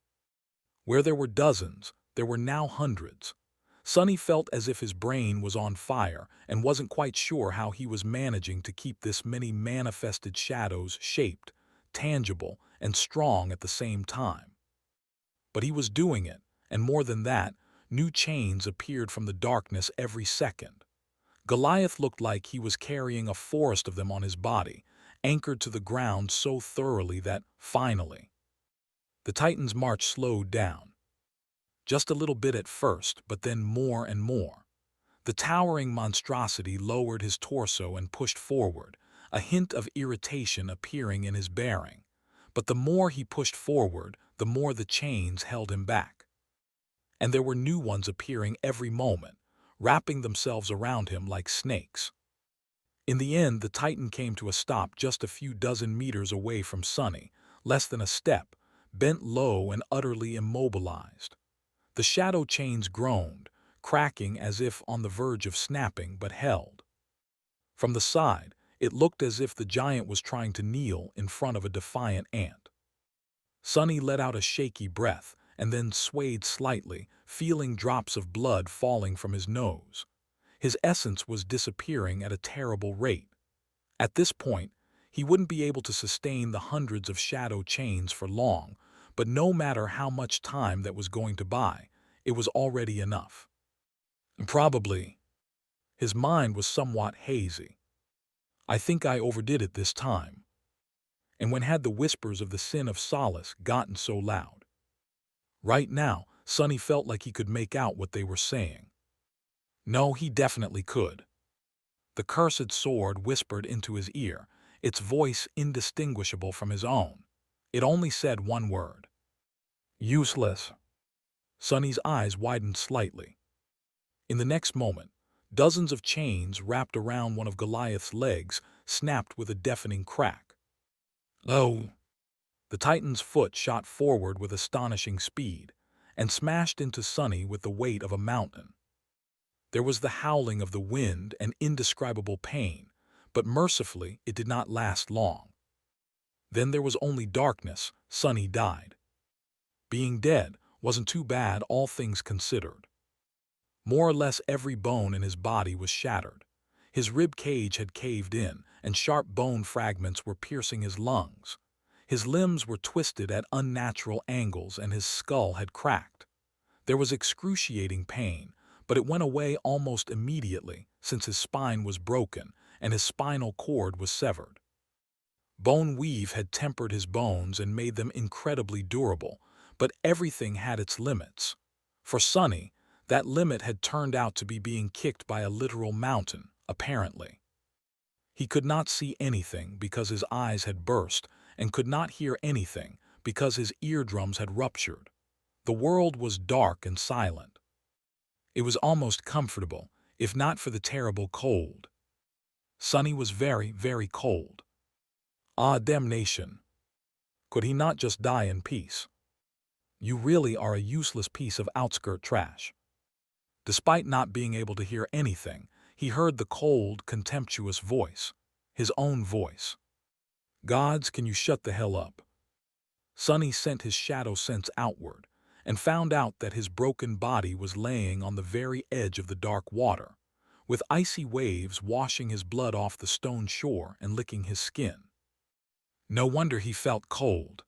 Where there were dozens, there were now hundreds. Sonny felt as if his brain was on fire and wasn't quite sure how he was managing to keep this many manifested shadows shaped, tangible, and strong at the same time. But he was doing it, and more than that, new chains appeared from the darkness every second. Goliath looked like he was carrying a forest of them on his body, anchored to the ground so thoroughly that, finally, the Titan's march slowed down. Just a little bit at first, but then more and more. The towering monstrosity lowered his torso and pushed forward, a hint of irritation appearing in his bearing. But the more he pushed forward, the more the chains held him back. And there were new ones appearing every moment, wrapping themselves around him like snakes. In the end, the Titan came to a stop just a few dozen meters away from Sonny, less than a step, bent low and utterly immobilized. The shadow chains groaned, cracking as if on the verge of snapping, but held. From the side, it looked as if the giant was trying to kneel in front of a defiant ant. Sonny let out a shaky breath and then swayed slightly, feeling drops of blood falling from his nose. His essence was disappearing at a terrible rate. At this point, he wouldn't be able to sustain the hundreds of shadow chains for long, but no matter how much time that was going to buy, it was already enough. Probably. His mind was somewhat hazy. I think I overdid it this time. And when had the whispers of the sin of Solace gotten so loud? Right now, Sonny felt like he could make out what they were saying. No, he definitely could. The cursed sword whispered into his ear, its voice indistinguishable from his own. It only said one word. Useless. Sonny's eyes widened slightly. In the next moment, dozens of chains wrapped around one of Goliath's legs snapped with a deafening crack. Oh! The Titan's foot shot forward with astonishing speed and smashed into Sonny with the weight of a mountain. There was the howling of the wind and indescribable pain, but mercifully it did not last long. Then there was only darkness. Sonny died. Being dead wasn't too bad, all things considered. More or less every bone in his body was shattered. His rib cage had caved in, and sharp bone fragments were piercing his lungs. His limbs were twisted at unnatural angles, and his skull had cracked. There was excruciating pain, but it went away almost immediately since his spine was broken and his spinal cord was severed. Bone weave had tempered his bones and made them incredibly durable, but everything had its limits. For Sonny, that limit had turned out to be being kicked by a literal mountain, apparently. He could not see anything because his eyes had burst, and could not hear anything because his eardrums had ruptured. The world was dark and silent. It was almost comfortable, if not for the terrible cold. Sonny was very, very cold. Ah, damnation! Could he not just die in peace? You really are a useless piece of outskirt trash. Despite not being able to hear anything, he heard the cold, contemptuous voice, his own voice. "Gods, can you shut the hell up?" Sonny sent his shadow sense outward and found out that his broken body was laying on the very edge of the dark water, with icy waves washing his blood off the stone shore and licking his skin. No wonder he felt cold.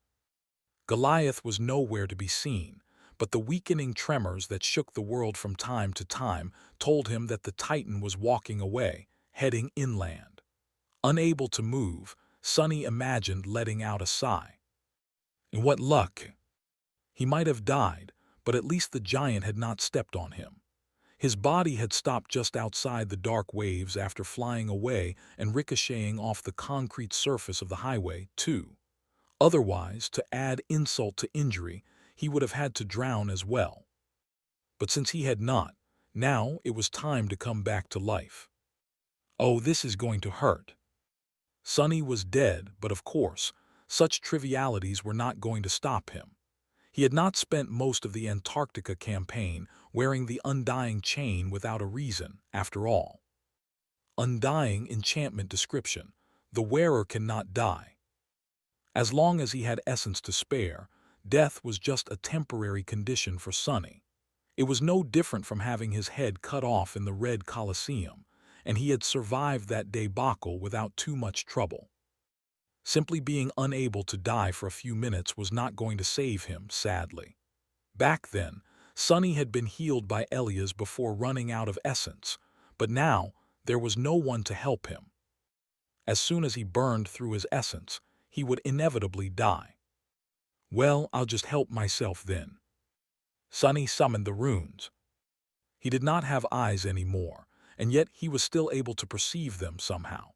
Goliath was nowhere to be seen, but the weakening tremors that shook the world from time to time told him that the Titan was walking away, heading inland. Unable to move, Sonny imagined letting out a sigh. And what luck! He might have died, but at least the giant had not stepped on him. His body had stopped just outside the dark waves after flying away and ricocheting off the concrete surface of the highway, too. Otherwise, to add insult to injury, he would have had to drown as well. But since he had not, now it was time to come back to life. Oh, this is going to hurt. Sonny was dead, but of course, such trivialities were not going to stop him. He had not spent most of the Antarctica campaign wearing the undying chain without a reason, after all. Undying enchantment description: the wearer cannot die. As long as he had essence to spare, death was just a temporary condition for Sonny. It was no different from having his head cut off in the Red Colosseum, and he had survived that debacle without too much trouble. Simply being unable to die for a few minutes was not going to save him, sadly. Back then, Sonny had been healed by Elias before running out of essence, but now there was no one to help him. As soon as he burned through his essence, he would inevitably die. Well, I'll just help myself then. Sonny summoned the runes. He did not have eyes anymore, and yet he was still able to perceive them somehow.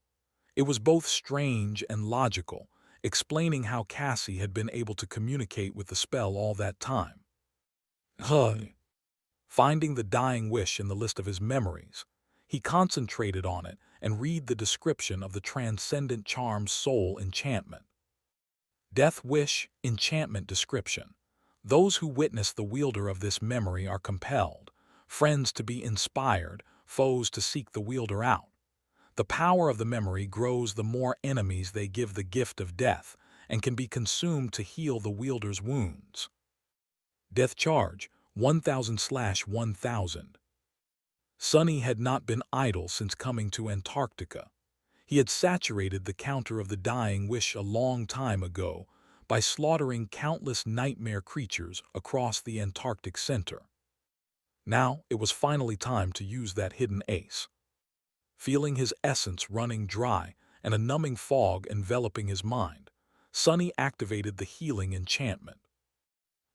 It was both strange and logical, explaining how Cassie had been able to communicate with the spell all that time. Finding the dying wish in the list of his memories, he concentrated on it and read the description of the transcendent charm's soul enchantment. Death wish enchantment description. Those who witness the wielder of this memory are compelled, friends to be inspired, foes to seek the wielder out. The power of the memory grows the more enemies they give the gift of death, and can be consumed to heal the wielder's wounds. Death charge, 1000/1000. Sonny had not been idle since coming to Antarctica. He had saturated the counter of the dying wish a long time ago by slaughtering countless nightmare creatures across the Antarctic center. Now it was finally time to use that hidden ace. Feeling his essence running dry and a numbing fog enveloping his mind, Sonny activated the healing enchantment.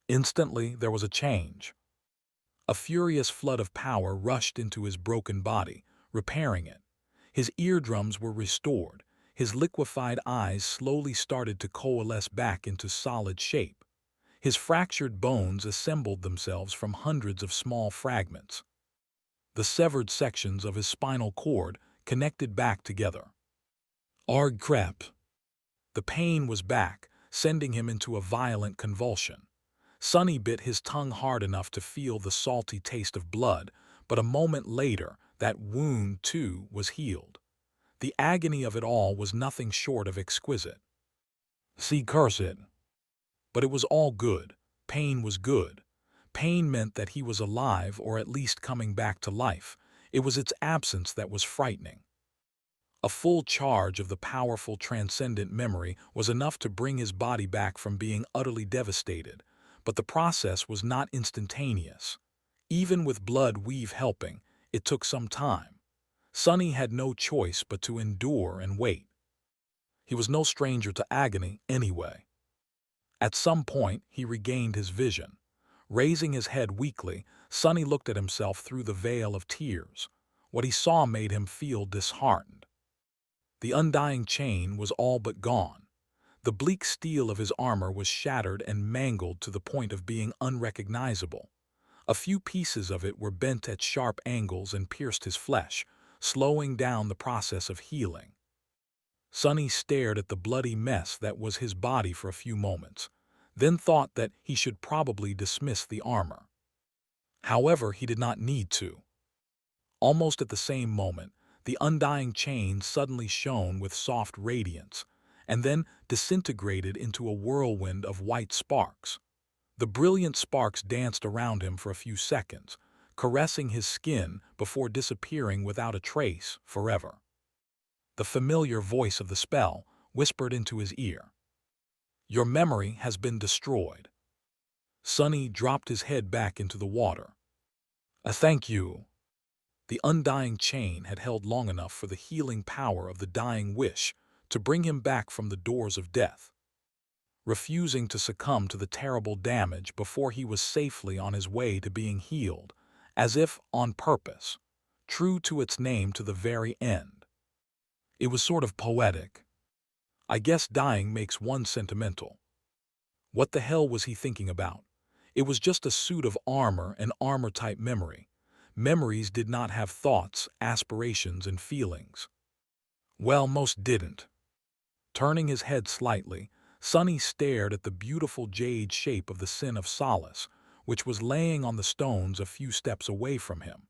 Instantly, there was a change. A furious flood of power rushed into his broken body, repairing it. His eardrums were restored. His liquefied eyes slowly started to coalesce back into solid shape. His fractured bones assembled themselves from hundreds of small fragments. The severed sections of his spinal cord connected back together. Arg crap! The pain was back, sending him into a violent convulsion. Sonny bit his tongue hard enough to feel the salty taste of blood, but a moment later, that wound, too, was healed. The agony of it all was nothing short of exquisite. See, curse it. But it was all good. Pain was good. Pain meant that he was alive, or at least coming back to life. It was its absence that was frightening. A full charge of the powerful transcendent memory was enough to bring his body back from being utterly devastated, but the process was not instantaneous. Even with blood weave helping, it took some time. Sonny had no choice but to endure and wait. He was no stranger to agony anyway. At some point, he regained his vision. Raising his head weakly, Sonny looked at himself through the veil of tears. What he saw made him feel disheartened. The undying chain was all but gone. The bleak steel of his armor was shattered and mangled to the point of being unrecognizable. A few pieces of it were bent at sharp angles and pierced his flesh, slowing down the process of healing. Sonny stared at the bloody mess that was his body for a few moments, then thought that he should probably dismiss the armor. However, he did not need to. Almost at the same moment, the undying chain suddenly shone with soft radiance, and then disintegrated into a whirlwind of white sparks. The brilliant sparks danced around him for a few seconds, caressing his skin before disappearing without a trace forever. The familiar voice of the spell whispered into his ear, "Your memory has been destroyed." Sunny dropped his head back into the water. Thank you." The undying chain had held long enough for the healing power of the dying wish to bring him back from the doors of death. Refusing to succumb to the terrible damage before he was safely on his way to being healed, as if on purpose, true to its name to the very end. It was sort of poetic. I guess dying makes one sentimental. What the hell was he thinking about? It was just a suit of armor and armor-type memory. Memories did not have thoughts, aspirations, and feelings. Well, most didn't. Turning his head slightly, Sunny stared at the beautiful jade shape of the Sin of Solace, which was laying on the stones a few steps away from him.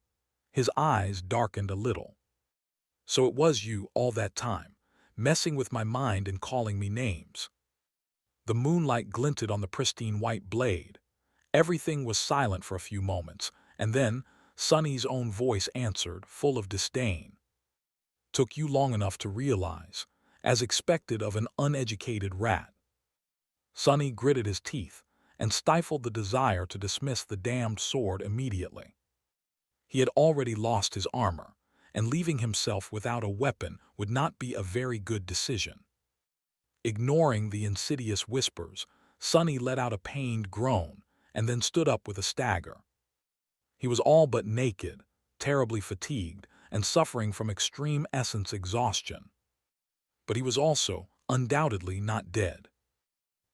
His eyes darkened a little. "So it was you all that time, messing with my mind and calling me names." The moonlight glinted on the pristine white blade. Everything was silent for a few moments, and then Sunny's own voice answered, full of disdain. "Took you long enough to realize, as expected of an uneducated rat." Sunny gritted his teeth and stifled the desire to dismiss the damned sword immediately. He had already lost his armor, and leaving himself without a weapon would not be a very good decision. Ignoring the insidious whispers, Sunny let out a pained groan and then stood up with a stagger. He was all but naked, terribly fatigued, and suffering from extreme essence exhaustion. But he was also, undoubtedly, not dead.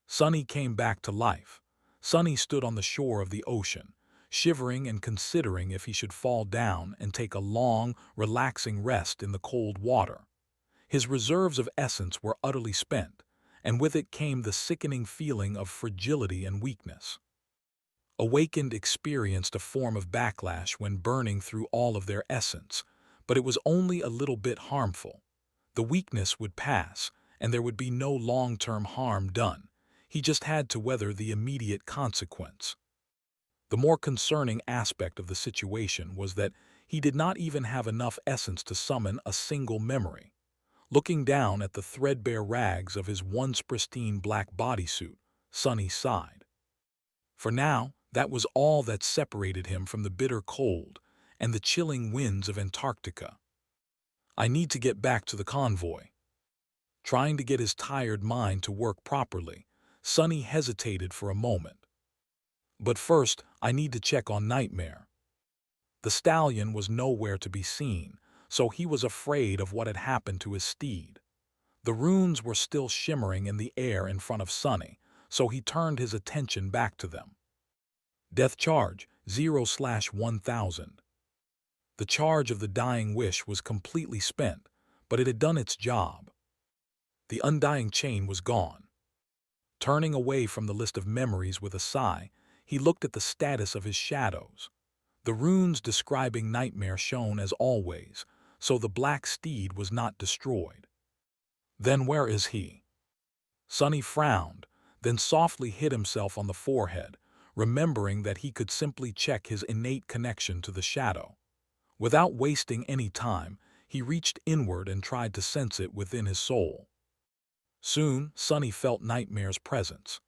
Sunny came back to life. Sunny stood on the shore of the ocean, shivering and considering if he should fall down and take a long, relaxing rest in the cold water. His reserves of essence were utterly spent, and with it came the sickening feeling of fragility and weakness. Awakened experienced a form of backlash when burning through all of their essence, but it was only a little bit harmful. The weakness would pass, and there would be no long-term harm done. He just had to weather the immediate consequence. The more concerning aspect of the situation was that he did not even have enough essence to summon a single memory. Looking down at the threadbare rags of his once pristine black bodysuit, Sunny sighed. For now, that was all that separated him from the bitter cold and the chilling winds of Antarctica. "I need to get back to the convoy." Trying to get his tired mind to work properly, Sunny hesitated for a moment. "But first, I need to check on Nightmare." The stallion was nowhere to be seen, so he was afraid of what had happened to his steed. The runes were still shimmering in the air in front of Sunny, so he turned his attention back to them. Death charge, 0/1000. The charge of the dying wish was completely spent, but it had done its job. The undying chain was gone. Turning away from the list of memories with a sigh, he looked at the status of his shadows. The runes describing Nightmare shone as always, so the black steed was not destroyed. Then where is he? Sunny frowned, then softly hit himself on the forehead, remembering that he could simply check his innate connection to the shadow. Without wasting any time, he reached inward and tried to sense it within his soul. Soon, Sunny felt Nightmare's presence.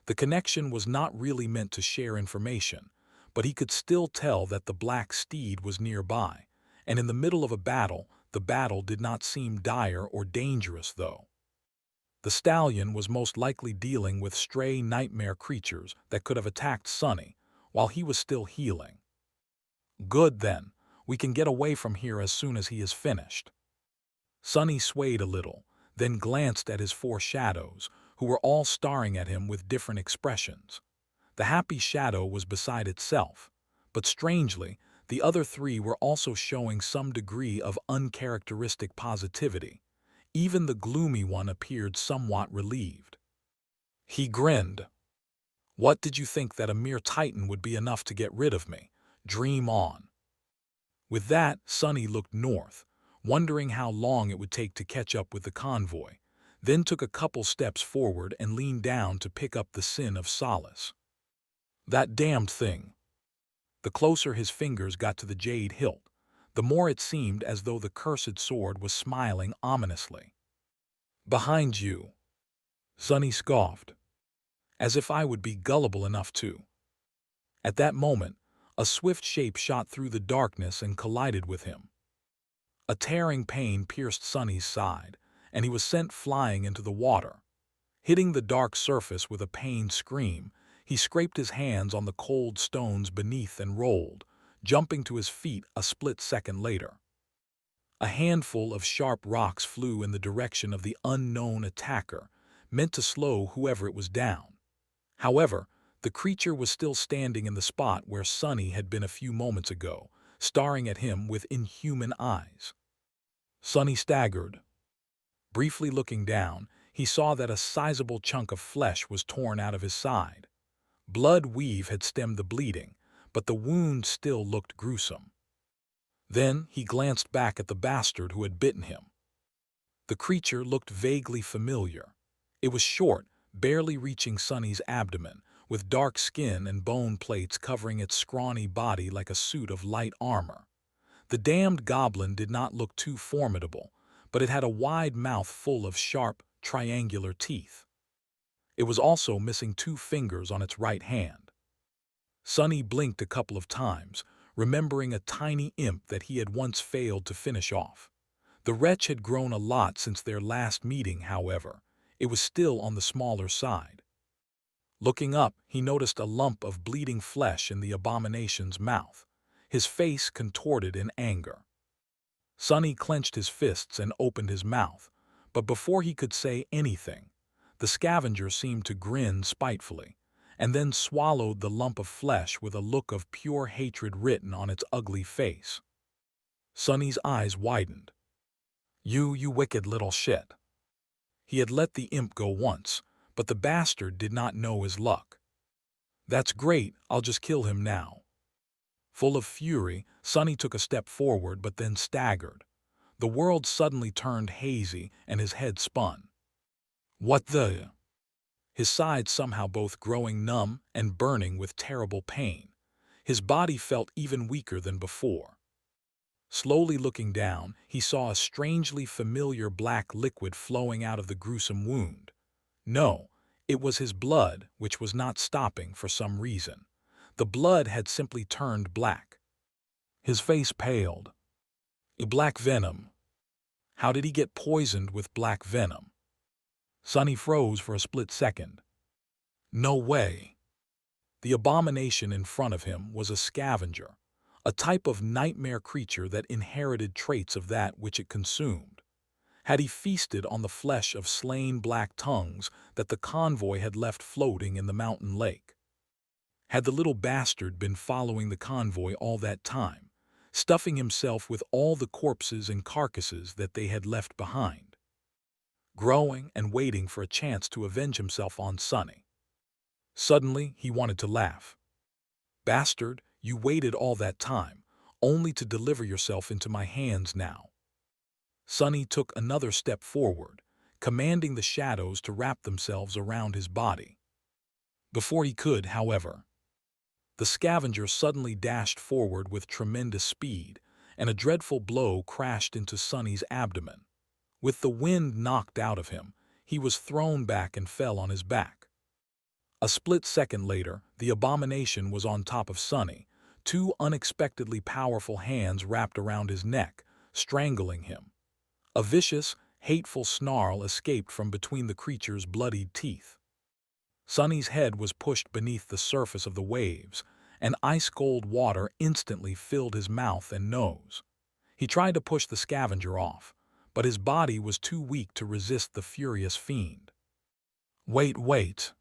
The connection was not really meant to share information, but he could still tell that the black steed was nearby, and in the middle of a battle, the battle did not seem dire or dangerous, though. The stallion was most likely dealing with stray nightmare creatures that could have attacked Sunny while he was still healing. Good then, we can get away from here as soon as he is finished. Sunny swayed a little, then glanced at his four shadows, who were all staring at him with different expressions. The happy shadow was beside itself, but strangely, the other three were also showing some degree of uncharacteristic positivity. Even the gloomy one appeared somewhat relieved. He grinned. "What did you think, that a mere titan would be enough to get rid of me? Dream on. With that, Sonny looked north, wondering how long it would take to catch up with the convoy, then took a couple steps forward and leaned down to pick up the sin of solace. That damned thing. The closer his fingers got to the jade hilt, the more it seemed as though the cursed sword was smiling ominously. Behind you, Sonny scoffed, as if I would be gullible enough to. At that moment, a swift shape shot through the darkness and collided with him. A tearing pain pierced Sonny's side, and he was sent flying into the water. Hitting the dark surface with a pained scream, he scraped his hands on the cold stones beneath and rolled, jumping to his feet a split second later. A handful of sharp rocks flew in the direction of the unknown attacker, meant to slow whoever it was down. However, the creature was still standing in the spot where Sonny had been a few moments ago, staring at him with inhuman eyes. Sonny staggered. Briefly looking down, he saw that a sizable chunk of flesh was torn out of his side. Blood weave had stemmed the bleeding, but the wound still looked gruesome. Then he glanced back at the bastard who had bitten him. The creature looked vaguely familiar. It was short, barely reaching Sonny's abdomen, with dark skin and bone plates covering its scrawny body like a suit of light armor. The damned goblin did not look too formidable, but it had a wide mouth full of sharp, triangular teeth. It was also missing 2 fingers on its right hand. Sonny blinked a couple of times, remembering a tiny imp that he had once failed to finish off. The wretch had grown a lot since their last meeting, however. It was still on the smaller side. Looking up, he noticed a lump of bleeding flesh in the abomination's mouth. His face contorted in anger. Sonny clenched his fists and opened his mouth, but before he could say anything, the scavenger seemed to grin spitefully, and then swallowed the lump of flesh with a look of pure hatred written on its ugly face. Sonny's eyes widened. You wicked little shit." He had let the imp go once, but the bastard did not know his luck. "That's great, I'll just kill him now." Full of fury, Sonny took a step forward but then staggered. The world suddenly turned hazy and his head spun. What the? His sides somehow both growing numb and burning with terrible pain. His body felt even weaker than before. Slowly looking down, he saw a strangely familiar black liquid flowing out of the gruesome wound. No, it was his blood, which was not stopping for some reason. The blood had simply turned black. His face paled. Black venom. How did he get poisoned with black venom? Sonny froze for a split second. No way. The abomination in front of him was a scavenger, a type of nightmare creature that inherited traits of that which it consumed. Had he feasted on the flesh of slain black tongues that the convoy had left floating in the mountain lake? Had the little bastard been following the convoy all that time, stuffing himself with all the corpses and carcasses that they had left behind? Growing and waiting for a chance to avenge himself on Sonny. Suddenly, he wanted to laugh. Bastard, you waited all that time, only to deliver yourself into my hands now. Sonny took another step forward, commanding the shadows to wrap themselves around his body. Before he could, however, the scavenger suddenly dashed forward with tremendous speed, and a dreadful blow crashed into Sonny's abdomen. With the wind knocked out of him, he was thrown back and fell on his back. A split second later, the abomination was on top of Sonny, 2 unexpectedly powerful hands wrapped around his neck, strangling him. A vicious, hateful snarl escaped from between the creature's bloodied teeth. Sonny's head was pushed beneath the surface of the waves, and ice-cold water instantly filled his mouth and nose. He tried to push the scavenger off, but his body was too weak to resist the furious fiend. Wait.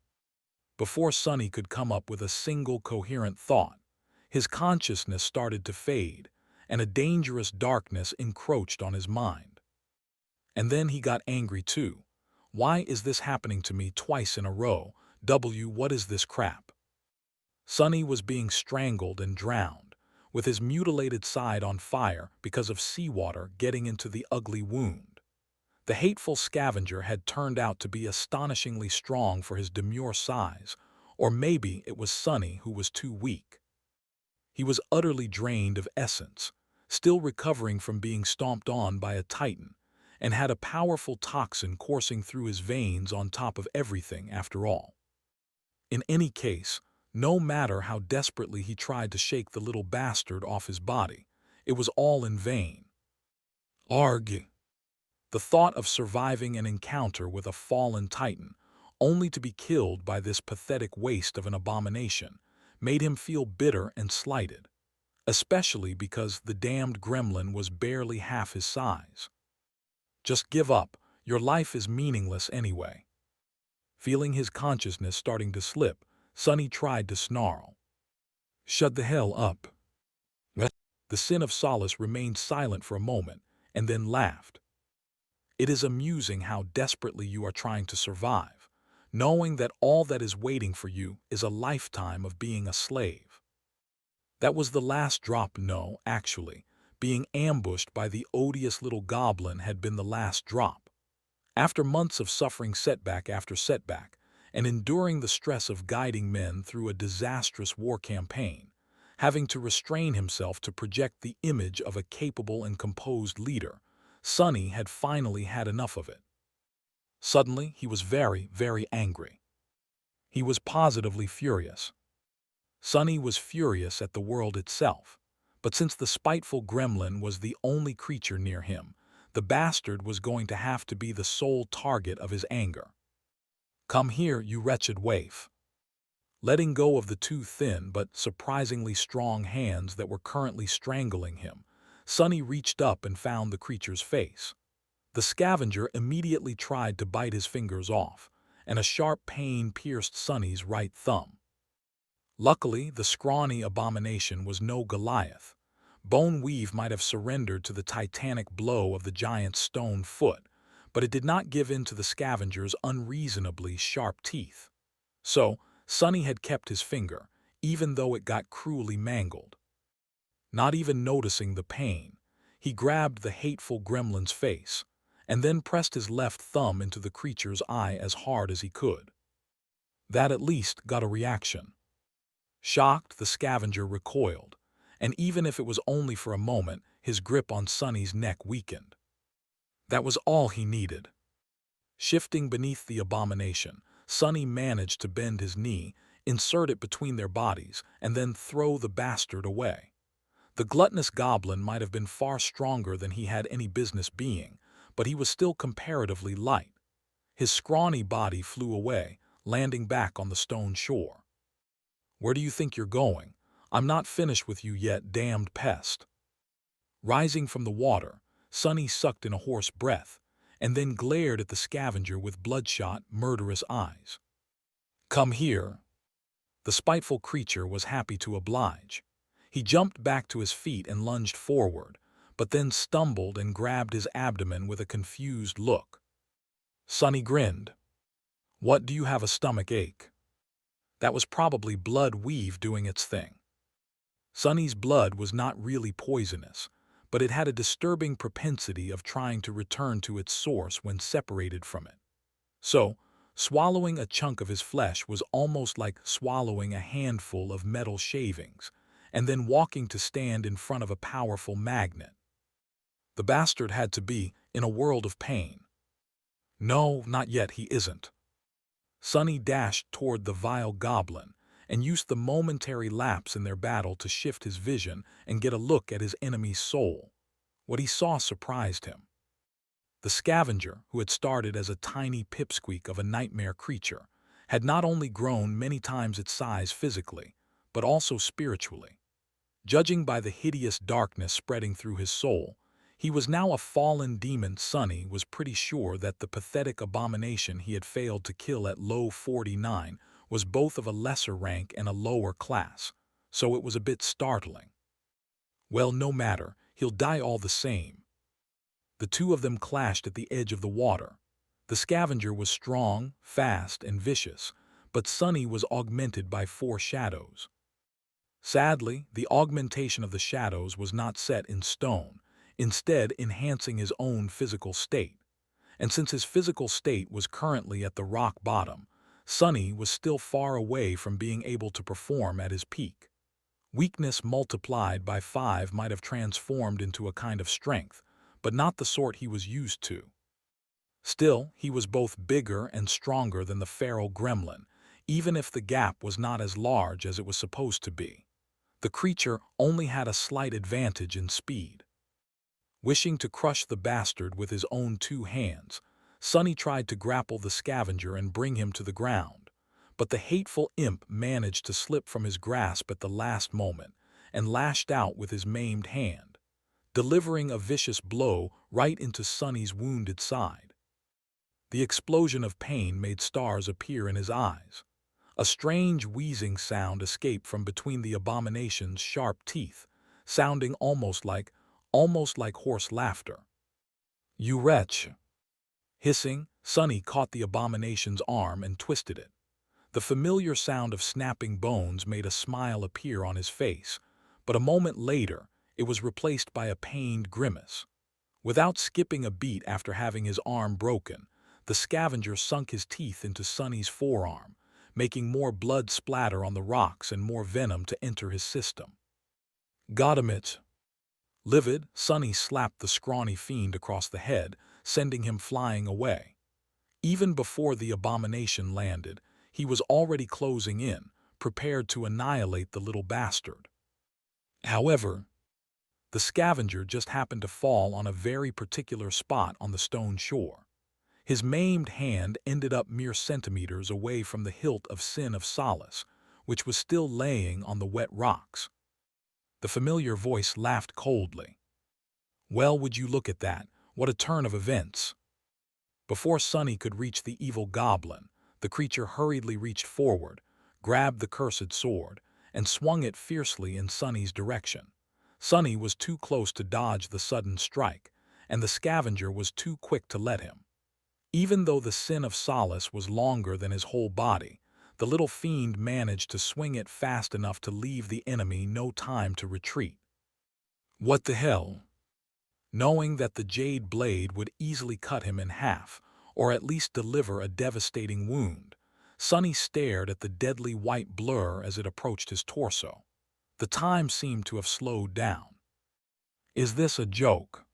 Before Sonny could come up with a single coherent thought, his consciousness started to fade, and a dangerous darkness encroached on his mind. And then he got angry too. Why is this happening to me twice in a row? What is this crap? Sonny was being strangled and drowned, with his mutilated side on fire because of seawater getting into the ugly wound. The hateful scavenger had turned out to be astonishingly strong for his demure size, or maybe it was Sonny who was too weak. He was utterly drained of essence, still recovering from being stomped on by a titan, and had a powerful toxin coursing through his veins on top of everything after all. In any case, no matter how desperately he tried to shake the little bastard off his body, it was all in vain. Arg! The thought of surviving an encounter with a fallen titan, only to be killed by this pathetic waste of an abomination, made him feel bitter and slighted, especially because the damned gremlin was barely half his size. Just give up, your life is meaningless anyway. Feeling his consciousness starting to slip, Sonny tried to snarl. Shut the hell up. The Sin of Solace remained silent for a moment, and then laughed. It is amusing how desperately you are trying to survive, knowing that all that is waiting for you is a lifetime of being a slave. That was the last drop. No, actually, being ambushed by the odious little goblin had been the last drop. After months of suffering setback after setback, and enduring the stress of guiding men through a disastrous war campaign, having to restrain himself to project the image of a capable and composed leader, Sonny had finally had enough of it. Suddenly, he was very, very angry. He was positively furious. Sonny was furious at the world itself, but since the spiteful gremlin was the only creature near him, the bastard was going to have to be the sole target of his anger. Come here, you wretched waif. Letting go of the two thin but surprisingly strong hands that were currently strangling him, Sonny reached up and found the creature's face. The scavenger immediately tried to bite his fingers off, and a sharp pain pierced Sonny's right thumb. Luckily, the scrawny abomination was no Goliath. Bone Weave might have surrendered to the titanic blow of the giant's stone foot, but it did not give in to the scavenger's unreasonably sharp teeth. So, Sonny had kept his finger, even though it got cruelly mangled. Not even noticing the pain, he grabbed the hateful gremlin's face, and then pressed his left thumb into the creature's eye as hard as he could. That at least got a reaction. Shocked, the scavenger recoiled, and even if it was only for a moment, his grip on Sonny's neck weakened. That was all he needed. Shifting beneath the abomination, Sonny managed to bend his knee, insert it between their bodies, and then throw the bastard away. The gluttonous goblin might have been far stronger than he had any business being, but he was still comparatively light. His scrawny body flew away, landing back on the stone shore. Where do you think you're going? I'm not finished with you yet, damned pest. Rising from the water, Sonny sucked in a hoarse breath, and then glared at the scavenger with bloodshot, murderous eyes. Come here. The spiteful creature was happy to oblige. He jumped back to his feet and lunged forward, but then stumbled and grabbed his abdomen with a confused look. Sonny grinned. What, do you have a stomach ache? That was probably blood weave doing its thing. Sonny's blood was not really poisonous, but it had a disturbing propensity of trying to return to its source when separated from it. So, swallowing a chunk of his flesh was almost like swallowing a handful of metal shavings, and then walking to stand in front of a powerful magnet. The bastard had to be in a world of pain. No, not yet, he isn't. Sonny dashed toward the vile goblin and used the momentary lapse in their battle to shift his vision and get a look at his enemy's soul. What he saw surprised him. The scavenger, who had started as a tiny pipsqueak of a nightmare creature, had not only grown many times its size physically, but also spiritually. Judging by the hideous darkness spreading through his soul, he was now a fallen demon. Sonny was pretty sure that the pathetic abomination he had failed to kill at low 49 was both of a lesser rank and a lower class, so it was a bit startling. Well, no matter, he'll die all the same. The two of them clashed at the edge of the water. The scavenger was strong, fast, and vicious, but Sonny was augmented by 4 shadows. Sadly, the augmentation of the shadows was not set in stone, instead enhancing his own physical state. And since his physical state was currently at the rock bottom, Sonny was still far away from being able to perform at his peak. Weakness multiplied by 5 might have transformed into a kind of strength, but not the sort he was used to. Still, he was both bigger and stronger than the feral gremlin, even if the gap was not as large as it was supposed to be. The creature only had a slight advantage in speed. Wishing to crush the bastard with his own 2 hands, Sonny tried to grapple the scavenger and bring him to the ground. But the hateful imp managed to slip from his grasp at the last moment and lashed out with his maimed hand, delivering a vicious blow right into Sonny's wounded side. The explosion of pain made stars appear in his eyes. A strange wheezing sound escaped from between the abomination's sharp teeth, sounding almost like hoarse laughter. "You wretch!" Hissing, Sonny caught the abomination's arm and twisted it. The familiar sound of snapping bones made a smile appear on his face, but a moment later it was replaced by a pained grimace. Without skipping a beat after having his arm broken, the scavenger sunk his teeth into Sonny's forearm, making more blood splatter on the rocks and more venom to enter his system. "Got him it!" Livid, Sonny slapped the scrawny fiend across the head, sending him flying away. Even before the abomination landed, he was already closing in, prepared to annihilate the little bastard. However, the scavenger just happened to fall on a very particular spot on the stone shore. His maimed hand ended up mere centimeters away from the hilt of Sin of Solace, which was still laying on the wet rocks. The familiar voice laughed coldly. "Well, would you look at that? What a turn of events!" Before Sonny could reach the evil goblin, the creature hurriedly reached forward, grabbed the cursed sword, and swung it fiercely in Sonny's direction. Sonny was too close to dodge the sudden strike, and the scavenger was too quick to let him. Even though the Sin of Solace was longer than his whole body, the little fiend managed to swing it fast enough to leave the enemy no time to retreat. What the hell? Knowing that the jade blade would easily cut him in half, or at least deliver a devastating wound, Sonny stared at the deadly white blur as it approached his torso. The time seemed to have slowed down. Is this a joke?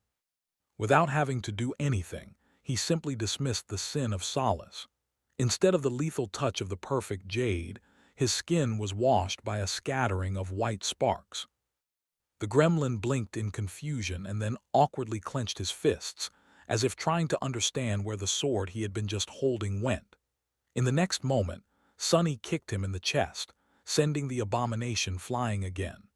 Without having to do anything, he simply dismissed the Sin of Solace. Instead of the lethal touch of the perfect jade, his skin was washed by a scattering of white sparks. The gremlin blinked in confusion and then awkwardly clenched his fists, as if trying to understand where the sword he had been just holding went. In the next moment, Sonny kicked him in the chest, sending the abomination flying again.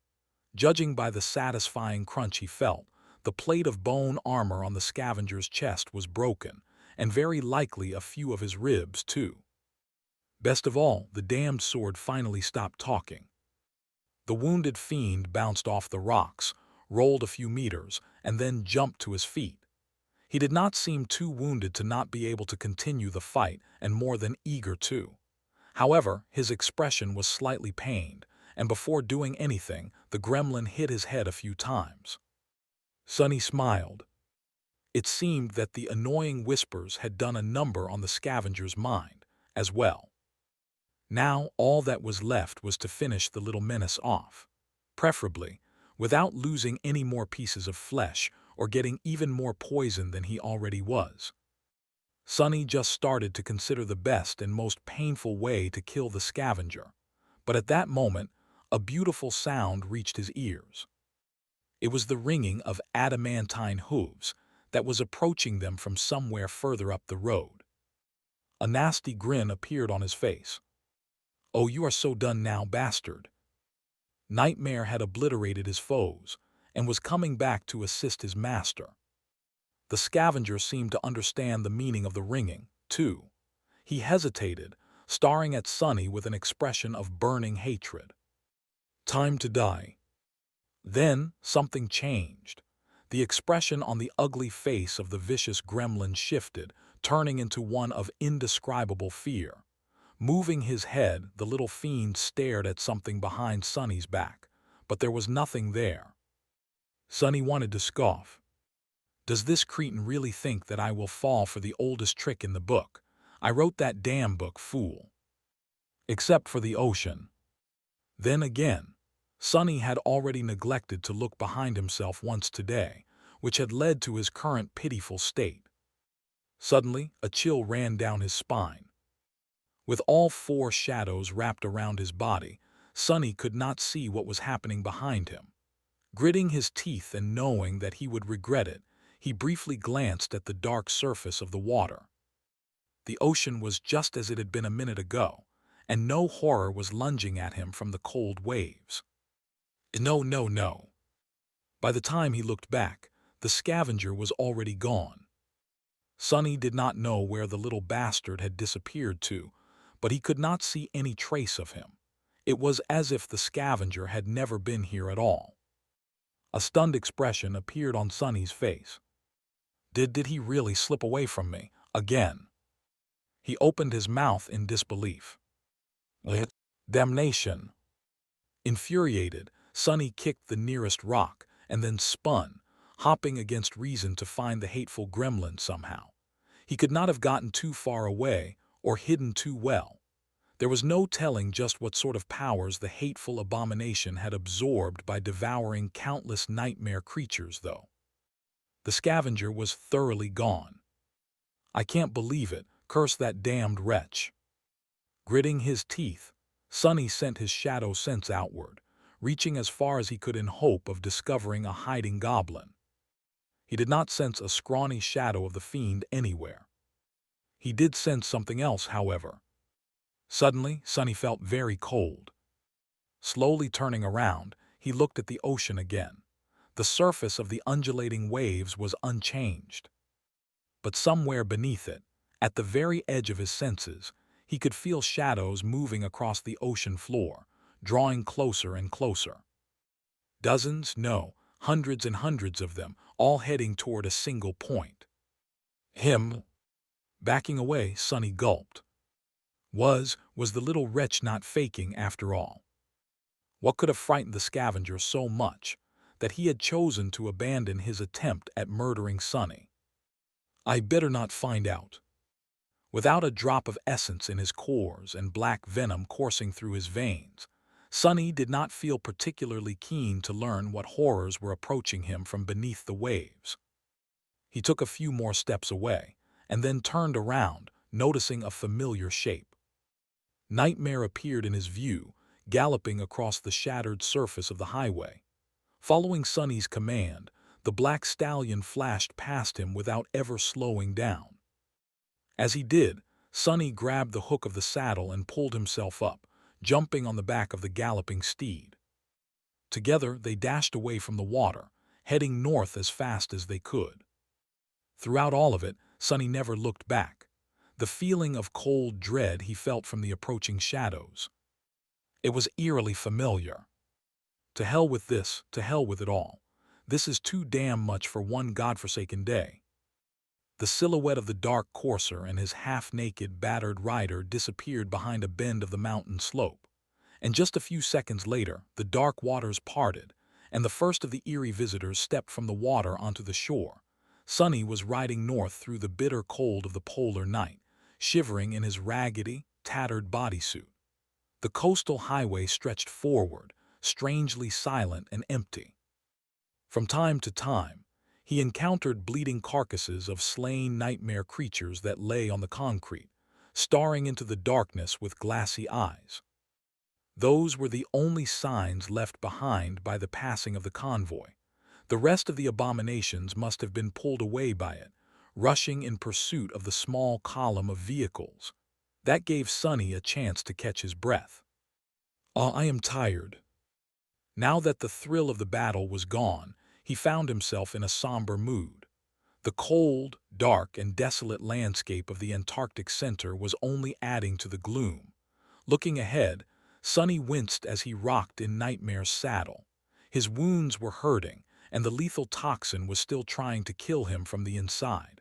Judging by the satisfying crunch he felt, the plate of bone armor on the scavenger's chest was broken, and very likely a few of his ribs, too. Best of all, the damned sword finally stopped talking. The wounded fiend bounced off the rocks, rolled a few meters, and then jumped to his feet. He did not seem too wounded to not be able to continue the fight, and more than eager to. However, his expression was slightly pained, and before doing anything, the gremlin hit his head a few times. Sonny smiled. It seemed that the annoying whispers had done a number on the scavenger's mind, as well. Now all that was left was to finish the little menace off, preferably without losing any more pieces of flesh or getting even more poison than he already was. Sonny just started to consider the best and most painful way to kill the scavenger, but at that moment, a beautiful sound reached his ears. It was the ringing of adamantine hooves that was approaching them from somewhere further up the road. A nasty grin appeared on his face. "Oh, you are so done now, bastard." Nightmare had obliterated his foes and was coming back to assist his master. The scavenger seemed to understand the meaning of the ringing, too. He hesitated, staring at Sonny with an expression of burning hatred. "Time to die." Then something changed. The expression on the ugly face of the vicious gremlin shifted, turning into one of indescribable fear. Moving his head, the little fiend stared at something behind Sonny's back, but there was nothing there. Sonny wanted to scoff. Does this cretin really think that I will fall for the oldest trick in the book? I wrote that damn book, fool. Except for the ocean. Then again, Sonny had already neglected to look behind himself once today, which had led to his current pitiful state. Suddenly, a chill ran down his spine. With all four shadows wrapped around his body, Sonny could not see what was happening behind him. Gritting his teeth and knowing that he would regret it, he briefly glanced at the dark surface of the water. The ocean was just as it had been a minute ago, and no horror was lunging at him from the cold waves. No, no, no. By the time he looked back, the scavenger was already gone. Sonny did not know where the little bastard had disappeared to, but he could not see any trace of him. It was as if the scavenger had never been here at all. A stunned expression appeared on Sonny's face. Did he really slip away from me, again? He opened his mouth in disbelief. Damnation! Infuriated, Sonny kicked the nearest rock and then spun, hopping against reason to find the hateful gremlin somehow. He could not have gotten too far away or hidden too well. There was no telling just what sort of powers the hateful abomination had absorbed by devouring countless nightmare creatures, though. The scavenger was thoroughly gone. I can't believe it, curse that damned wretch. Gritting his teeth, Sonny sent his shadow sense outward, reaching as far as he could in hope of discovering a hiding goblin. He did not sense a scrawny shadow of the fiend anywhere. He did sense something else, however. Suddenly, Sonny felt very cold. Slowly turning around, he looked at the ocean again. The surface of the undulating waves was unchanged. But somewhere beneath it, at the very edge of his senses, he could feel shadows moving across the ocean floor, drawing closer and closer. Dozens, no, hundreds and hundreds of them, all heading toward a single point. Him. Backing away, Sonny gulped. Was the little wretch not faking after all? What could have frightened the scavenger so much that he had chosen to abandon his attempt at murdering Sonny? I better not find out. Without a drop of essence in his cores and black venom coursing through his veins, Sonny did not feel particularly keen to learn what horrors were approaching him from beneath the waves. He took a few more steps away, and then turned around, noticing a familiar shape. Nightmare appeared in his view, galloping across the shattered surface of the highway. Following Sonny's command, the black stallion flashed past him without ever slowing down. As he did, Sonny grabbed the hook of the saddle and pulled himself up, jumping on the back of the galloping steed. Together they dashed away from the water, heading north as fast as they could. Throughout all of it, Sonny never looked back. The feeling of cold dread he felt from the approaching shadows. It was eerily familiar. To hell with this, to hell with it all. This is too damn much for one godforsaken day. The silhouette of the dark courser and his half-naked, battered rider disappeared behind a bend of the mountain slope. And just a few seconds later, the dark waters parted, and the first of the eerie visitors stepped from the water onto the shore. Sonny was riding north through the bitter cold of the polar night, shivering in his raggedy, tattered bodysuit. The coastal highway stretched forward, strangely silent and empty. From time to time, he encountered bleeding carcasses of slain nightmare creatures that lay on the concrete, staring into the darkness with glassy eyes. Those were the only signs left behind by the passing of the convoy. The rest of the abominations must have been pulled away by it, rushing in pursuit of the small column of vehicles. That gave Sonny a chance to catch his breath. I am tired." Now that the thrill of the battle was gone, he found himself in a somber mood. The cold, dark, and desolate landscape of the Antarctic center was only adding to the gloom. Looking ahead, Sonny winced as he rocked in Nightmare's saddle. His wounds were hurting, and the lethal toxin was still trying to kill him from the inside.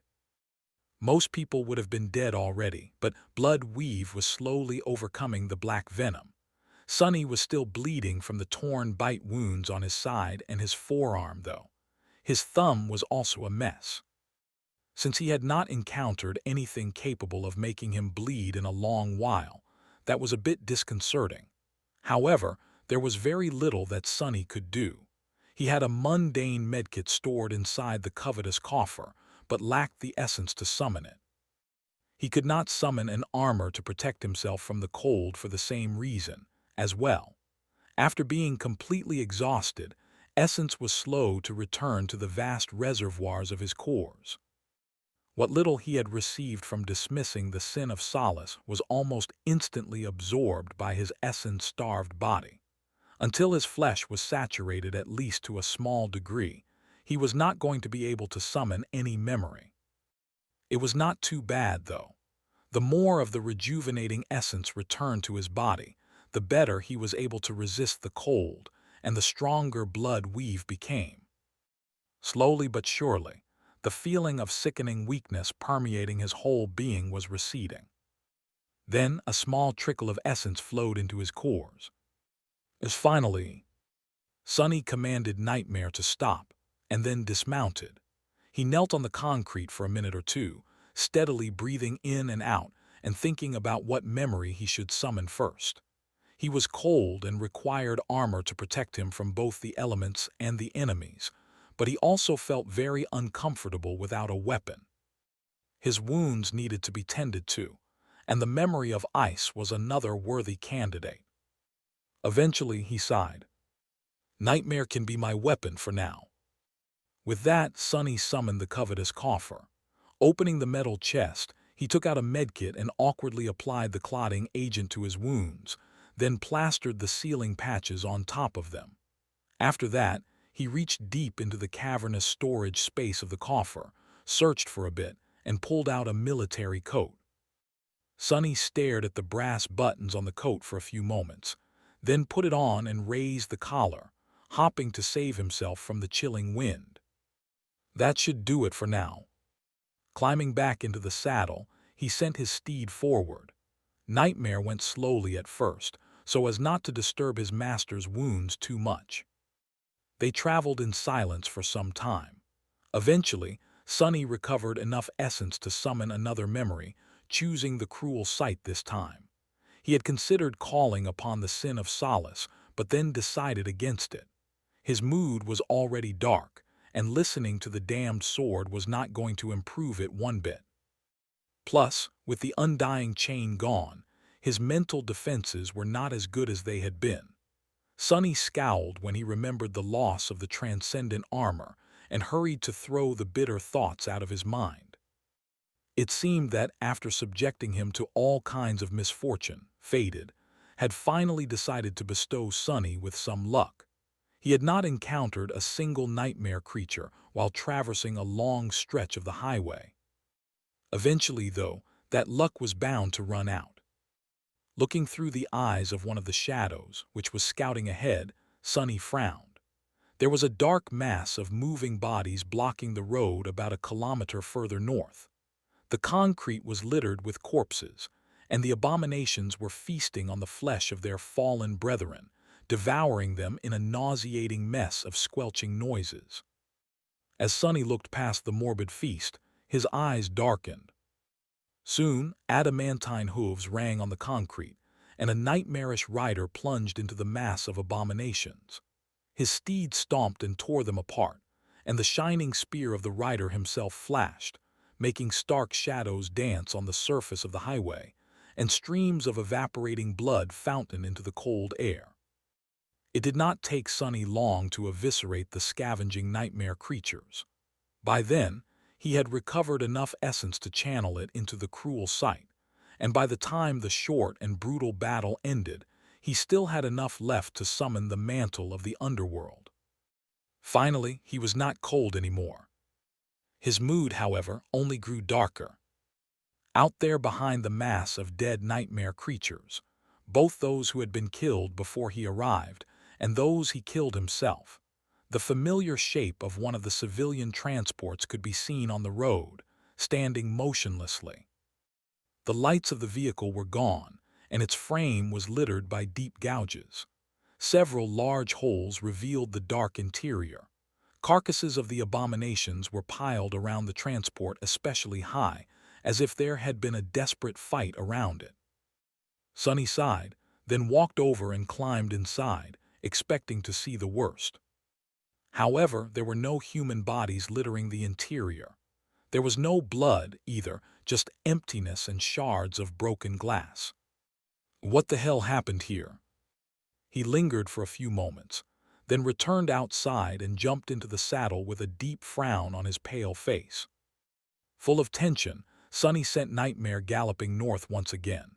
Most people would have been dead already, but Blood Weave was slowly overcoming the black venom. Sonny was still bleeding from the torn bite wounds on his side and his forearm, though. His thumb was also a mess. Since he had not encountered anything capable of making him bleed in a long while, that was a bit disconcerting. However, there was very little that Sonny could do. He had a mundane medkit stored inside the covetous coffer, but lacked the essence to summon it. He could not summon an armor to protect himself from the cold for the same reason, as well. After being completely exhausted, essence was slow to return to the vast reservoirs of his cores. What little he had received from dismissing the sin of solace was almost instantly absorbed by his essence-starved body. Until his flesh was saturated at least to a small degree, he was not going to be able to summon any memory. It was not too bad, though. The more of the rejuvenating essence returned to his body, the better he was able to resist the cold, and the stronger Blood Weave became. Slowly but surely, the feeling of sickening weakness permeating his whole being was receding. Then a small trickle of essence flowed into his cores. As finally, Sonny commanded Nightmare to stop, and then dismounted. He knelt on the concrete for a minute or two, steadily breathing in and out and thinking about what memory he should summon first. He was cold and required armor to protect him from both the elements and the enemies, but he also felt very uncomfortable without a weapon. His wounds needed to be tended to, and the memory of ice was another worthy candidate. Eventually, he sighed. Nightmare can be my weapon for now. With that, Sonny summoned the covetous coffer. Opening the metal chest, he took out a medkit and awkwardly applied the clotting agent to his wounds, then plastered the sealing patches on top of them. After that, he reached deep into the cavernous storage space of the coffer, searched for a bit, and pulled out a military coat. Sonny stared at the brass buttons on the coat for a few moments, then put it on and raised the collar, hopping to save himself from the chilling wind. That should do it for now. Climbing back into the saddle, he sent his steed forward. Nightmare went slowly at first, so as not to disturb his master's wounds too much. They traveled in silence for some time. Eventually, Sonny recovered enough essence to summon another memory, choosing the cruel sight this time. He had considered calling upon the sin of solace, but then decided against it. His mood was already dark, and listening to the damned sword was not going to improve it one bit. Plus, with the undying chain gone, his mental defenses were not as good as they had been. Sonny scowled when he remembered the loss of the transcendent armor and hurried to throw the bitter thoughts out of his mind. It seemed that after subjecting him to all kinds of misfortune, Fated had finally decided to bestow Sonny with some luck. He had not encountered a single nightmare creature while traversing a long stretch of the highway. Eventually, though, that luck was bound to run out. Looking through the eyes of one of the shadows, which was scouting ahead, Sonny frowned. There was a dark mass of moving bodies blocking the road about a kilometer further north. The concrete was littered with corpses, and the abominations were feasting on the flesh of their fallen brethren, devouring them in a nauseating mess of squelching noises. As Sonny looked past the morbid feast, his eyes darkened. Soon, adamantine hooves rang on the concrete, and a nightmarish rider plunged into the mass of abominations. His steed stomped and tore them apart, and the shining spear of the rider himself flashed, making stark shadows dance on the surface of the highway, and streams of evaporating blood fountain into the cold air. It did not take Sonny long to eviscerate the scavenging nightmare creatures. By then, he had recovered enough essence to channel it into the cruel sight, and by the time the short and brutal battle ended, he still had enough left to summon the mantle of the underworld. Finally, he was not cold anymore. His mood, however, only grew darker. Out there behind the mass of dead nightmare creatures, both those who had been killed before he arrived and those he killed himself, the familiar shape of one of the civilian transports could be seen on the road, standing motionlessly. The lights of the vehicle were gone, and its frame was littered by deep gouges. Several large holes revealed the dark interior. Carcasses of the abominations were piled around the transport especially high, as if there had been a desperate fight around it. Sonny sighed, then walked over and climbed inside, expecting to see the worst. However, there were no human bodies littering the interior. There was no blood, either, just emptiness and shards of broken glass. What the hell happened here? He lingered for a few moments, then returned outside and jumped into the saddle with a deep frown on his pale face. Full of tension, Sonny sent Nightmare galloping north once again.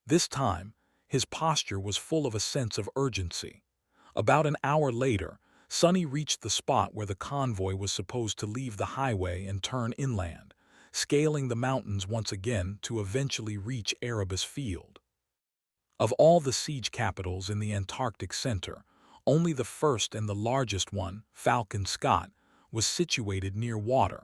This time, his posture was full of a sense of urgency. About an hour later, Sonny reached the spot where the convoy was supposed to leave the highway and turn inland, scaling the mountains once again to eventually reach Erebus Field. Of all the siege capitals in the Antarctic center, only the first and the largest one, Falcon Scott, was situated near water.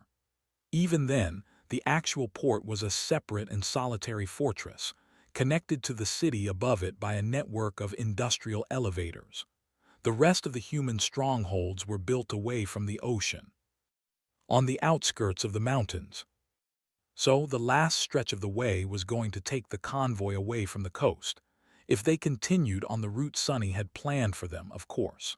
Even then, the actual port was a separate and solitary fortress, connected to the city above it by a network of industrial elevators. The rest of the human strongholds were built away from the ocean, on the outskirts of the mountains. So the last stretch of the way was going to take the convoy away from the coast, if they continued on the route Sonny had planned for them, of course.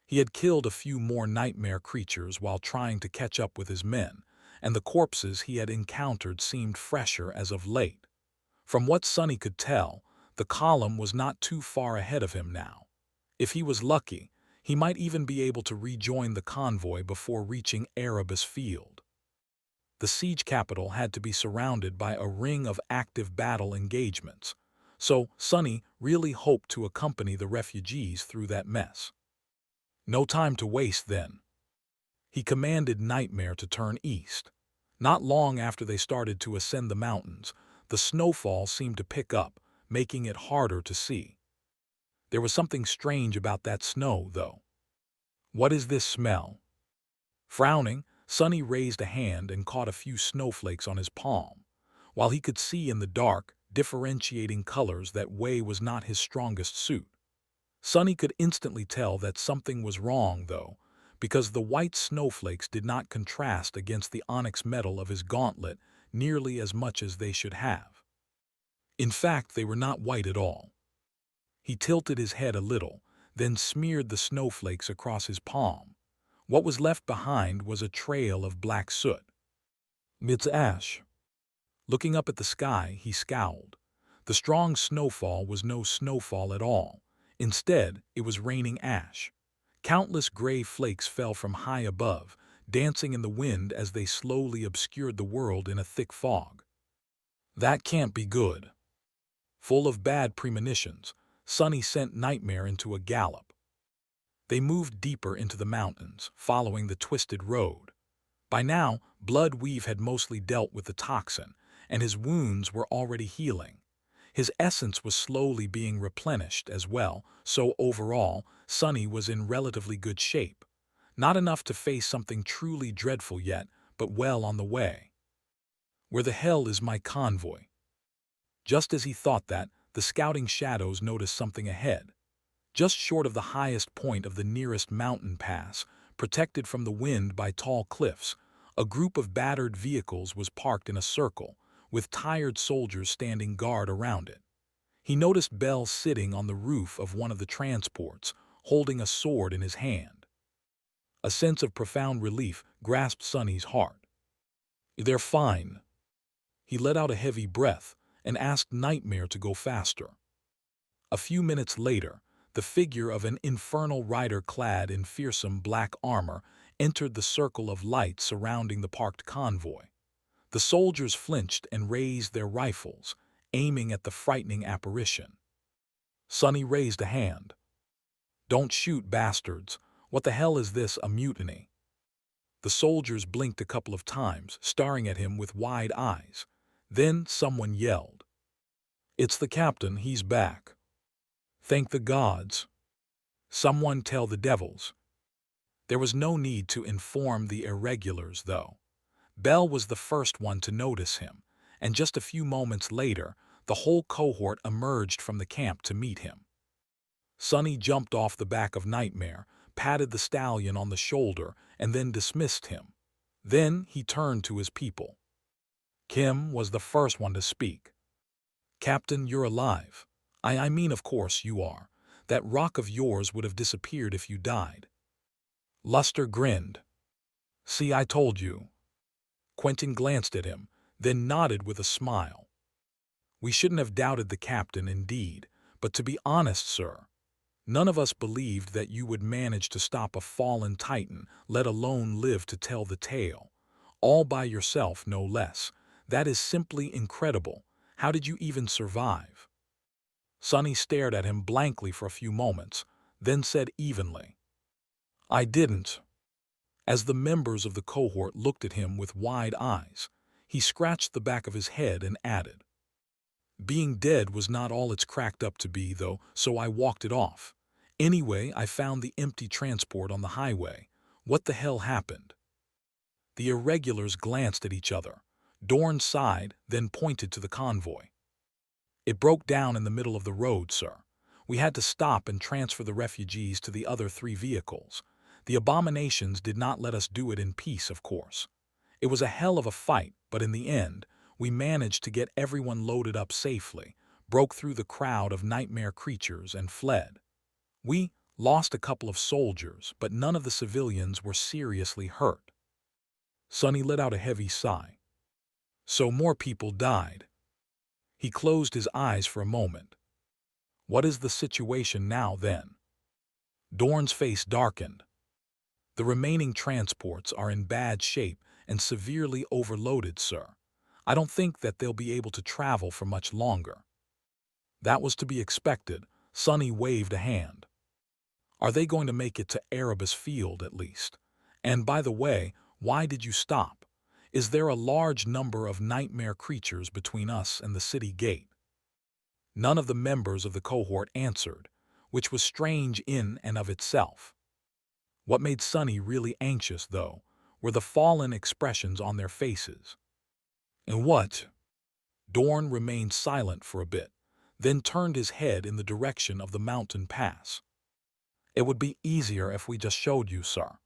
He had killed a few more nightmare creatures while trying to catch up with his men, and the corpses he had encountered seemed fresher as of late. From what Sonny could tell, the column was not too far ahead of him now. If he was lucky, he might even be able to rejoin the convoy before reaching Erebus Field. The siege capital had to be surrounded by a ring of active battle engagements, so Sonny really hoped to accompany the refugees through that mess. No time to waste then. He commanded Nightmare to turn east. Not long after they started to ascend the mountains, the snowfall seemed to pick up, making it harder to see. There was something strange about that snow, though. What is this smell? Frowning, Sonny raised a hand and caught a few snowflakes on his palm. While he could see in the dark, differentiating colors that way was not his strongest suit. Sonny could instantly tell that something was wrong, though, because the white snowflakes did not contrast against the onyx metal of his gauntlet nearly as much as they should have. In fact, they were not white at all. He tilted his head a little, then smeared the snowflakes across his palm. What was left behind was a trail of black soot. It's ash. Looking up at the sky, he scowled. The strong snowfall was no snowfall at all. Instead, it was raining ash. Countless gray flakes fell from high above, dancing in the wind as they slowly obscured the world in a thick fog. That can't be good. Full of bad premonitions, Sonny sent Nightmare into a gallop. They moved deeper into the mountains, following the twisted road. By now, Bloodweave had mostly dealt with the toxin, and his wounds were already healing. His essence was slowly being replenished as well, so overall, Sonny was in relatively good shape. Not enough to face something truly dreadful yet, but well on the way. Where the hell is my convoy? Just as he thought that, the scouting shadows noticed something ahead. Just short of the highest point of the nearest mountain pass, protected from the wind by tall cliffs, a group of battered vehicles was parked in a circle, with tired soldiers standing guard around it. He noticed Bell sitting on the roof of one of the transports, holding a sword in his hand. A sense of profound relief grasped Sonny's heart. They're fine. He let out a heavy breath and asked Nightmare to go faster. A few minutes later, the figure of an infernal rider clad in fearsome black armor entered the circle of light surrounding the parked convoy. The soldiers flinched and raised their rifles, aiming at the frightening apparition. Sonny raised a hand. "Don't shoot, bastards. What the hell is this, a mutiny?" The soldiers blinked a couple of times, staring at him with wide eyes. Then someone yelled, "It's the captain, he's back." "Thank the gods." "Someone tell the devils." There was no need to inform the irregulars, though. Bell was the first one to notice him, and just a few moments later, the whole cohort emerged from the camp to meet him. Sonny jumped off the back of Nightmare, patted the stallion on the shoulder, and then dismissed him. Then he turned to his people. Kim was the first one to speak. "Captain, you're alive. I mean, of course you are. That rock of yours would have disappeared if you died." Luster grinned. "See, I told you." Quentin glanced at him, then nodded with a smile. "We shouldn't have doubted the captain, indeed, but to be honest, sir, none of us believed that you would manage to stop a fallen titan, let alone live to tell the tale. All by yourself, no less. That is simply incredible. How did you even survive?" Sonny stared at him blankly for a few moments, then said evenly, "I didn't." As the members of the cohort looked at him with wide eyes, he scratched the back of his head and added, "Being dead was not all it's cracked up to be, though, so I walked it off. Anyway, I found the empty transport on the highway. What the hell happened?" The irregulars glanced at each other. Dorn sighed, then pointed to the convoy. "It broke down in the middle of the road, sir. We had to stop and transfer the refugees to the other 3 vehicles. The abominations did not let us do it in peace, of course. It was a hell of a fight, but in the end, we managed to get everyone loaded up safely, broke through the crowd of nightmare creatures, and fled. We lost a couple of soldiers, but none of the civilians were seriously hurt." Sonny let out a heavy sigh. "So more people died." He closed his eyes for a moment. "What is the situation now, then?" Dorn's face darkened. "The remaining transports are in bad shape and severely overloaded, sir. I don't think that they'll be able to travel for much longer." That was to be expected. Sonny waved a hand. "Are they going to make it to Erebus Field, at least? And by the way, why did you stop? Is there a large number of nightmare creatures between us and the city gate?" None of the members of the cohort answered, which was strange in and of itself. What made Sonny really anxious, though, were the fallen expressions on their faces. "And what?" Dorn remained silent for a bit, then turned his head in the direction of the mountain pass. "It would be easier if we just showed you, sir."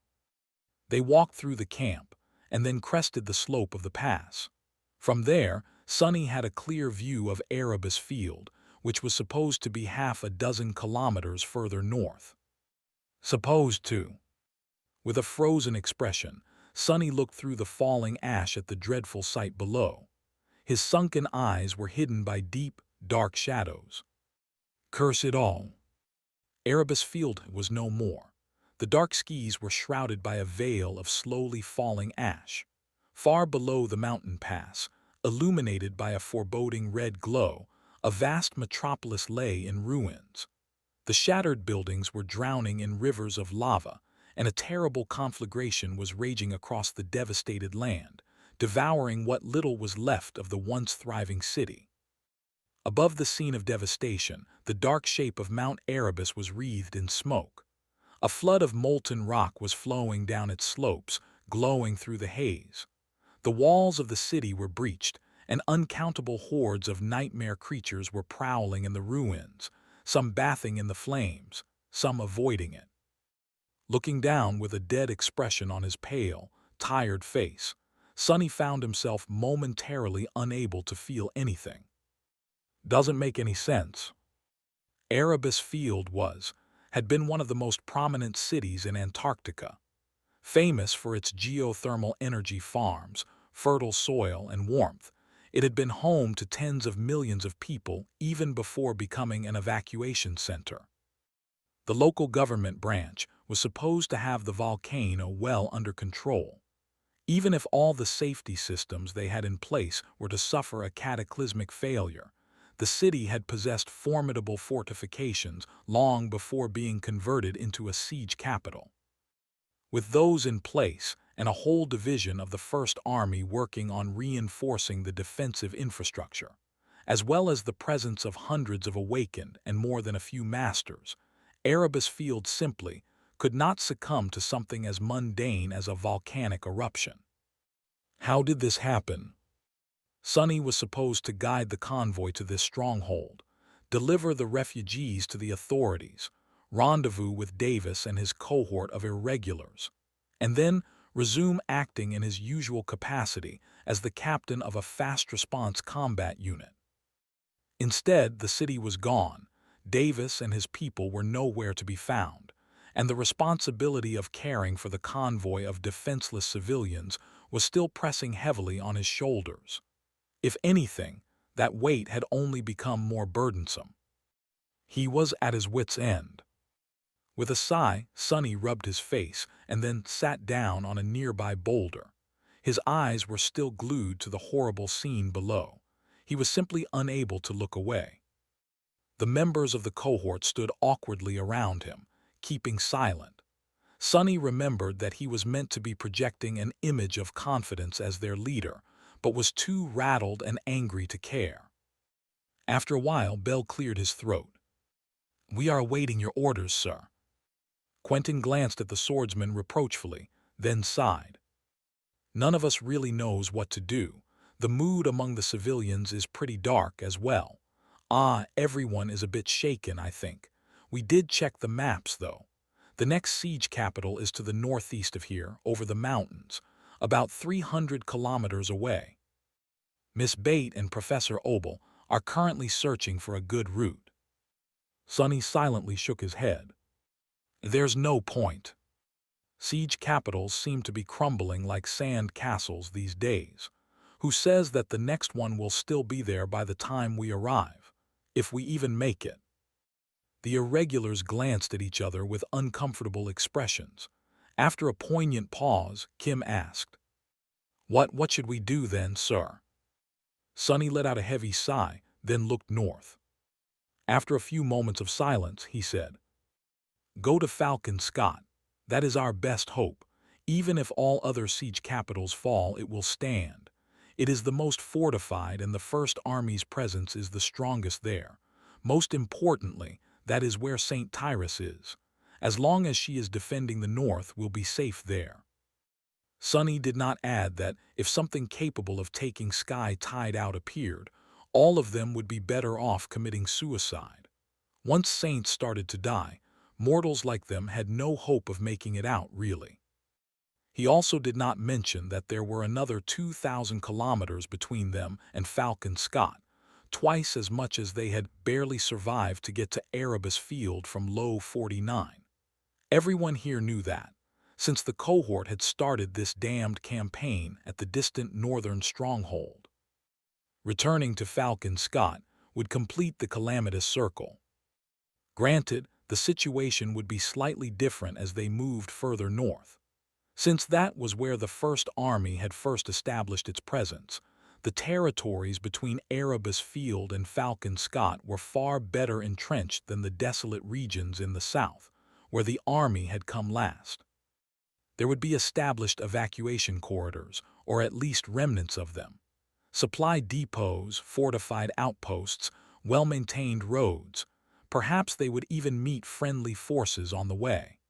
They walked through the camp, and then crested the slope of the pass. From there, Sonny had a clear view of Erebus Field, which was supposed to be half a dozen kilometers further north. Supposed to. With a frozen expression, Sonny looked through the falling ash at the dreadful sight below. His sunken eyes were hidden by deep, dark shadows. Curse it all. Erebus Field was no more. The dark skies were shrouded by a veil of slowly falling ash. Far below the mountain pass, illuminated by a foreboding red glow, a vast metropolis lay in ruins. The shattered buildings were drowning in rivers of lava, and a terrible conflagration was raging across the devastated land, devouring what little was left of the once thriving city. Above the scene of devastation, the dark shape of Mount Erebus was wreathed in smoke. A flood of molten rock was flowing down its slopes, glowing through the haze. The walls of the city were breached, and uncountable hordes of nightmare creatures were prowling in the ruins, some bathing in the flames, some avoiding it. Looking down with a dead expression on his pale, tired face, Sonny found himself momentarily unable to feel anything. Doesn't make any sense. Erebus Field had been one of the most prominent cities in Antarctica. Famous for its geothermal energy farms, fertile soil, and warmth, it had been home to tens of millions of people even before becoming an evacuation center. The local government branch was supposed to have the volcano well under control. Even if all the safety systems they had in place were to suffer a cataclysmic failure, the city had possessed formidable fortifications long before being converted into a siege capital. With those in place and a whole division of the First Army working on reinforcing the defensive infrastructure, as well as the presence of hundreds of awakened and more than a few masters, Erebus Field simply could not succumb to something as mundane as a volcanic eruption. How did this happen? Sonny was supposed to guide the convoy to this stronghold, deliver the refugees to the authorities, rendezvous with Davis and his cohort of irregulars, and then resume acting in his usual capacity as the captain of a fast-response combat unit. Instead, the city was gone, Davis and his people were nowhere to be found, and the responsibility of caring for the convoy of defenseless civilians was still pressing heavily on his shoulders. If anything, that weight had only become more burdensome. He was at his wits' end. With a sigh, Sonny rubbed his face and then sat down on a nearby boulder. His eyes were still glued to the horrible scene below. He was simply unable to look away. The members of the cohort stood awkwardly around him, keeping silent. Sonny remembered that he was meant to be projecting an image of confidence as their leader, but was too rattled and angry to care. After a while, Bell cleared his throat. "We are awaiting your orders, sir." Quentin glanced at the swordsman reproachfully, then sighed. "None of us really knows what to do. The mood among the civilians is pretty dark as well. Everyone is a bit shaken, I think. We did check the maps, though. The next siege capital is to the northeast of here, over the mountains, about 300 kilometers away. Miss Bate and Professor Obel are currently searching for a good route." Sonny silently shook his head. "There's no point. Siege capitals seem to be crumbling like sand castles these days. Who says that the next one will still be there by the time we arrive, if we even make it?" The irregulars glanced at each other with uncomfortable expressions. After a poignant pause, Kim asked, What should we do then, sir?" Sonny let out a heavy sigh, then looked north. After a few moments of silence, he said, "Go to Falcon Scott. That is our best hope. Even if all other siege capitals fall, it will stand. It is the most fortified and the First Army's presence is the strongest there. Most importantly, that is where St. Tyrus is. As long as she is defending the north, we'll be safe there." Sonny did not add that if something capable of taking Sky Tide out appeared, all of them would be better off committing suicide. Once saints started to die, mortals like them had no hope of making it out, really. He also did not mention that there were another 2,000 kilometers between them and Falcon Scott, twice as much as they had barely survived to get to Erebus Field from Low 49. Everyone here knew that, since the cohort had started this damned campaign at the distant northern stronghold. Returning to Falcon Scott would complete the calamitous circle. Granted, the situation would be slightly different as they moved further north. Since that was where the First Army had first established its presence, the territories between Erebus Field and Falcon Scott were far better entrenched than the desolate regions in the south, where the army had come last. There would be established evacuation corridors, or at least remnants of them. Supply depots, fortified outposts, well-maintained roads. Perhaps they would even meet friendly forces on the way.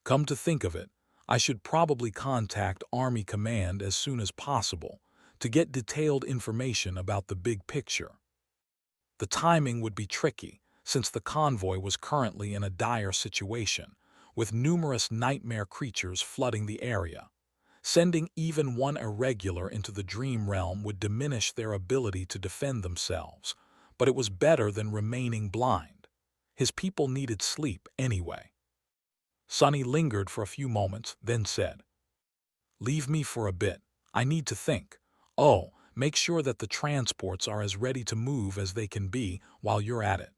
Come to think of it, I should probably contact Army Command as soon as possible to get detailed information about the big picture. The timing would be tricky, since the convoy was currently in a dire situation, with numerous nightmare creatures flooding the area. Sending even one irregular into the dream realm would diminish their ability to defend themselves, but it was better than remaining blind. His people needed sleep anyway. Sonny lingered for a few moments, then said, "Leave me for a bit. I need to think. Oh, make sure that the transports are as ready to move as they can be while you're at it."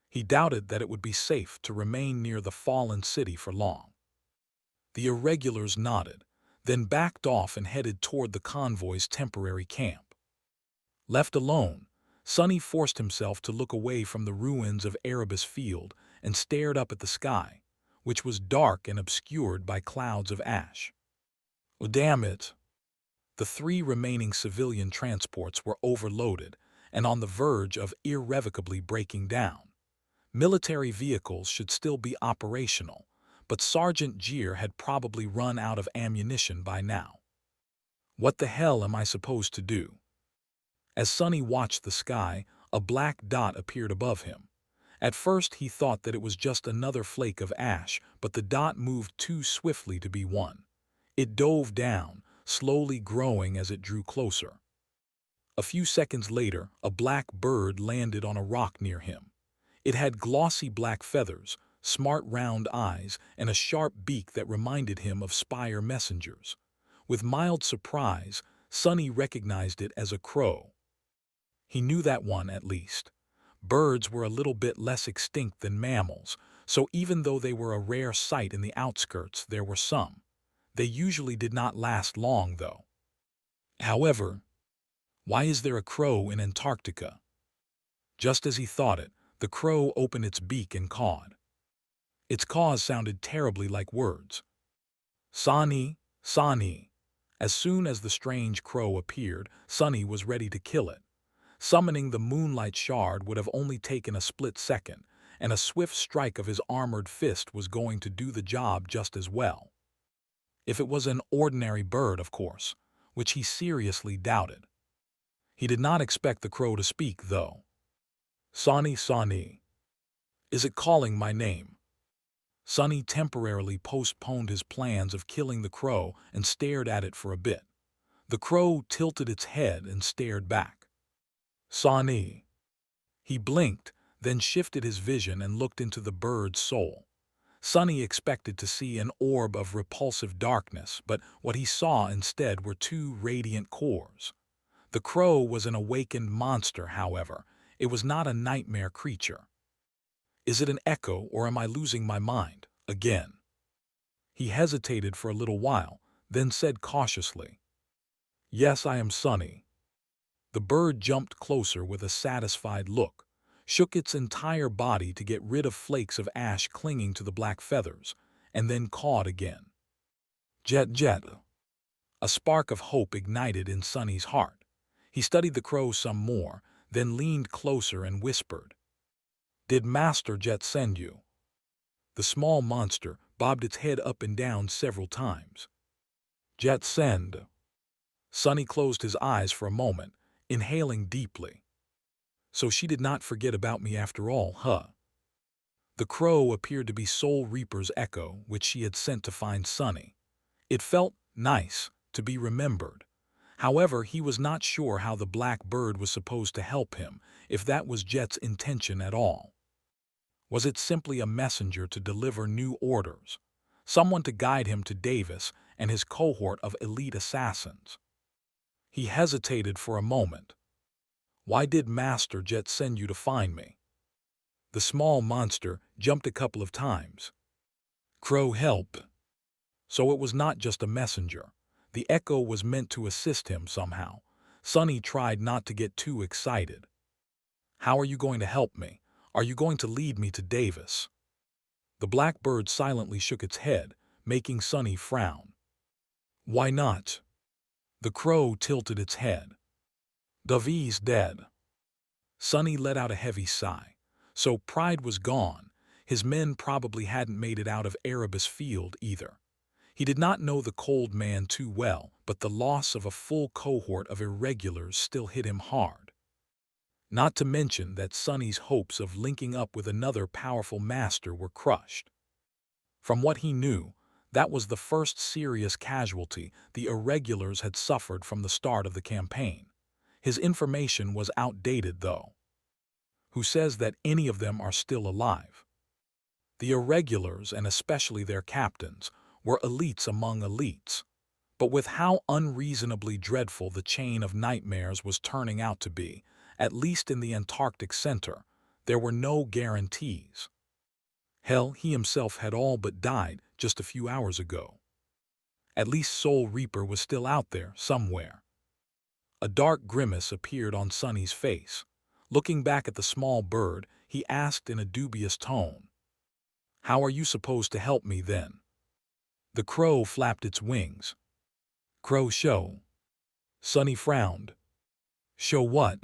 He doubted that it would be safe to remain near the fallen city for long. The irregulars nodded, then backed off and headed toward the convoy's temporary camp. Left alone, Sonny forced himself to look away from the ruins of Erebus Field and stared up at the sky, which was dark and obscured by clouds of ash. Oh, damn it! The 3 remaining civilian transports were overloaded and on the verge of irrevocably breaking down. Military vehicles should still be operational, but Sergeant Jeer had probably run out of ammunition by now. What the hell am I supposed to do? As Sonny watched the sky, a black dot appeared above him. At first he thought that it was just another flake of ash, but the dot moved too swiftly to be one. It dove down, slowly growing as it drew closer. A few seconds later, a black bird landed on a rock near him. It had glossy black feathers, smart round eyes, and a sharp beak that reminded him of spire messengers. With mild surprise, Sonny recognized it as a crow. He knew that one, at least. Birds were a little bit less extinct than mammals, so even though they were a rare sight in the outskirts, there were some. They usually did not last long, though. However, why is there a crow in Antarctica? Just as he thought it, the crow opened its beak and cawed. Its caws sounded terribly like words. Sonny, Sonny. As soon as the strange crow appeared, Sonny was ready to kill it. Summoning the moonlight shard would have only taken a split second, and a swift strike of his armored fist was going to do the job just as well. If it was an ordinary bird, of course, which he seriously doubted. He did not expect the crow to speak, though. Sonny, Sonny. Is it calling my name? Sonny temporarily postponed his plans of killing the crow and stared at it for a bit. The crow tilted its head and stared back. Sonny. He blinked, then shifted his vision and looked into the bird's soul. Sonny expected to see an orb of repulsive darkness, but what he saw instead were two radiant cores. The crow was an awakened monster, however. It was not a nightmare creature. Is it an echo, or am I losing my mind again? He hesitated for a little while, then said cautiously, Yes, I am Sonny. The bird jumped closer with a satisfied look, shook its entire body to get rid of flakes of ash clinging to the black feathers, and then cawed again. Jet, jet. A spark of hope ignited in Sonny's heart. He studied the crow some more, then leaned closer and whispered, Did Master Jet send you? The small monster bobbed its head up and down several times. Jet send. Sonny closed his eyes for a moment, inhaling deeply. So she did not forget about me after all, huh? The crow appeared to be Soul Reaper's echo, which she had sent to find Sonny. It felt nice to be remembered. However, he was not sure how the black bird was supposed to help him, if that was Jet's intention at all. Was it simply a messenger to deliver new orders? Someone to guide him to Davis and his cohort of elite assassins? He hesitated for a moment. Why did Master Jet send you to find me? The small monster jumped a couple of times. Crow, help. So it was not just a messenger. The echo was meant to assist him somehow. Sonny tried not to get too excited. How are you going to help me? Are you going to lead me to Davis? The black bird silently shook its head, making Sonny frown. Why not? The crow tilted its head. Davi's dead. Sonny let out a heavy sigh. So pride was gone. His men probably hadn't made it out of Erebus Field either. He did not know the cold man too well, but the loss of a full cohort of irregulars still hit him hard. Not to mention that Sonny's hopes of linking up with another powerful master were crushed. From what he knew, that was the first serious casualty the irregulars had suffered from the start of the campaign. His information was outdated, though. Who says that any of them are still alive? The irregulars, and especially their captains, were elites among elites. But with how unreasonably dreadful the chain of nightmares was turning out to be, at least in the Antarctic center, there were no guarantees. Hell, he himself had all but died just a few hours ago. At least Soul Reaper was still out there somewhere. A dark grimace appeared on Sonny's face. Looking back at the small bird, he asked in a dubious tone, How are you supposed to help me then? The crow flapped its wings. Crow, show. Sonny frowned. Show what?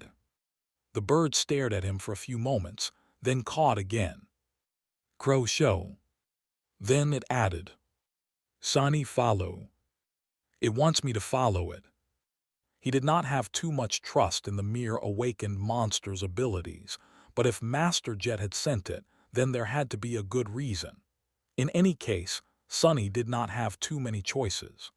The bird stared at him for a few moments, then cawed again. Crow, show. Then it added, Sonny, follow. It wants me to follow it. He did not have too much trust in the mere awakened monster's abilities, but if Master Jet had sent it, then there had to be a good reason. In any case, Sonny did not have too many choices.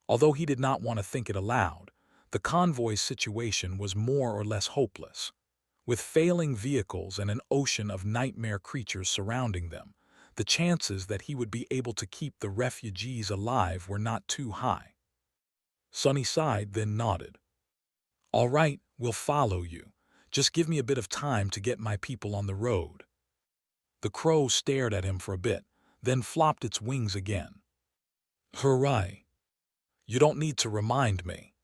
Although he did not want to think it aloud, the convoy's situation was more or less hopeless. With failing vehicles and an ocean of nightmare creatures surrounding them, the chances that he would be able to keep the refugees alive were not too high. Sonny sighed, then nodded. "All right, we'll follow you. Just give me a bit of time to get my people on the road." The crow stared at him for a bit, then flopped its wings again. "Hooray! You don't need to remind me."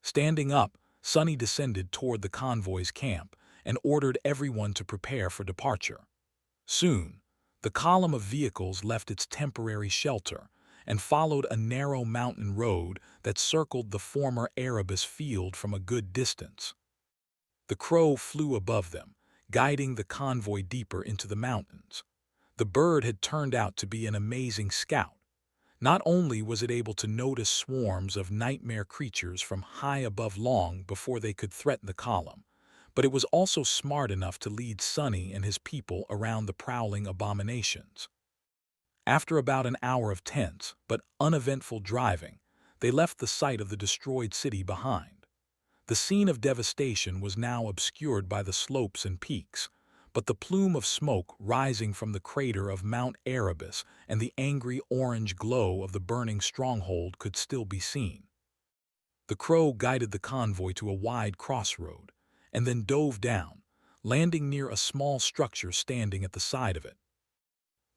Standing up, Sonny descended toward the convoy's camp and ordered everyone to prepare for departure. Soon, the column of vehicles left its temporary shelter and followed a narrow mountain road that circled the former Erebus field from a good distance. The crow flew above them, guiding the convoy deeper into the mountains. The bird had turned out to be an amazing scout. Not only was it able to notice swarms of nightmare creatures from high above long before they could threaten the column, but it was also smart enough to lead Sonny and his people around the prowling abominations. After about an hour of tense but uneventful driving, they left the site of the destroyed city behind. The scene of devastation was now obscured by the slopes and peaks, but the plume of smoke rising from the crater of Mount Erebus and the angry orange glow of the burning stronghold could still be seen. The crow guided the convoy to a wide crossroad, and then dove down, landing near a small structure standing at the side of it.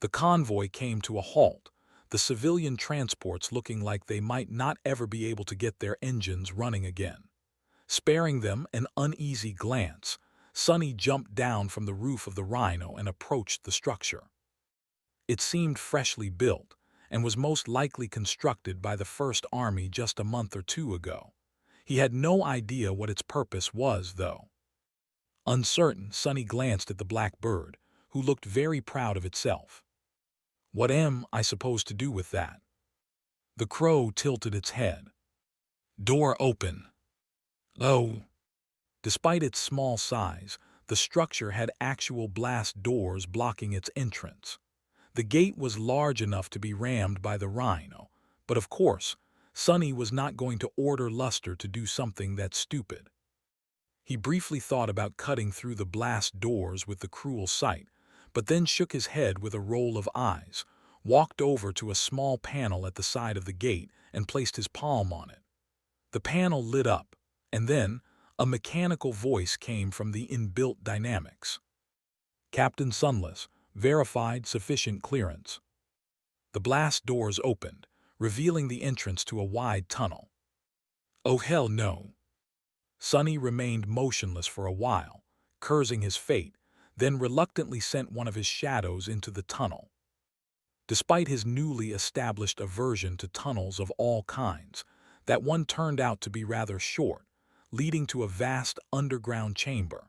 The convoy came to a halt, the civilian transports looking like they might not ever be able to get their engines running again. Sparing them an uneasy glance, Sonny jumped down from the roof of the Rhino and approached the structure. It seemed freshly built and was most likely constructed by the First Army just a month or two ago. He had no idea what its purpose was, though. Uncertain, Sonny glanced at the black bird, who looked very proud of itself. "What am I supposed to do with that?" The crow tilted its head. "Door open." "Oh." Despite its small size, the structure had actual blast doors blocking its entrance. The gate was large enough to be rammed by the Rhino, but of course, Sonny was not going to order Luster to do something that stupid. He briefly thought about cutting through the blast doors with the cruel sight, but then shook his head with a roll of eyes, walked over to a small panel at the side of the gate and placed his palm on it. The panel lit up, and then a mechanical voice came from the inbuilt dynamics. "Captain Sunless, verified sufficient clearance." The blast doors opened, revealing the entrance to a wide tunnel. "Oh hell no." Sonny remained motionless for a while, cursing his fate, then reluctantly sent one of his shadows into the tunnel. Despite his newly established aversion to tunnels of all kinds, that one turned out to be rather short, leading to a vast underground chamber.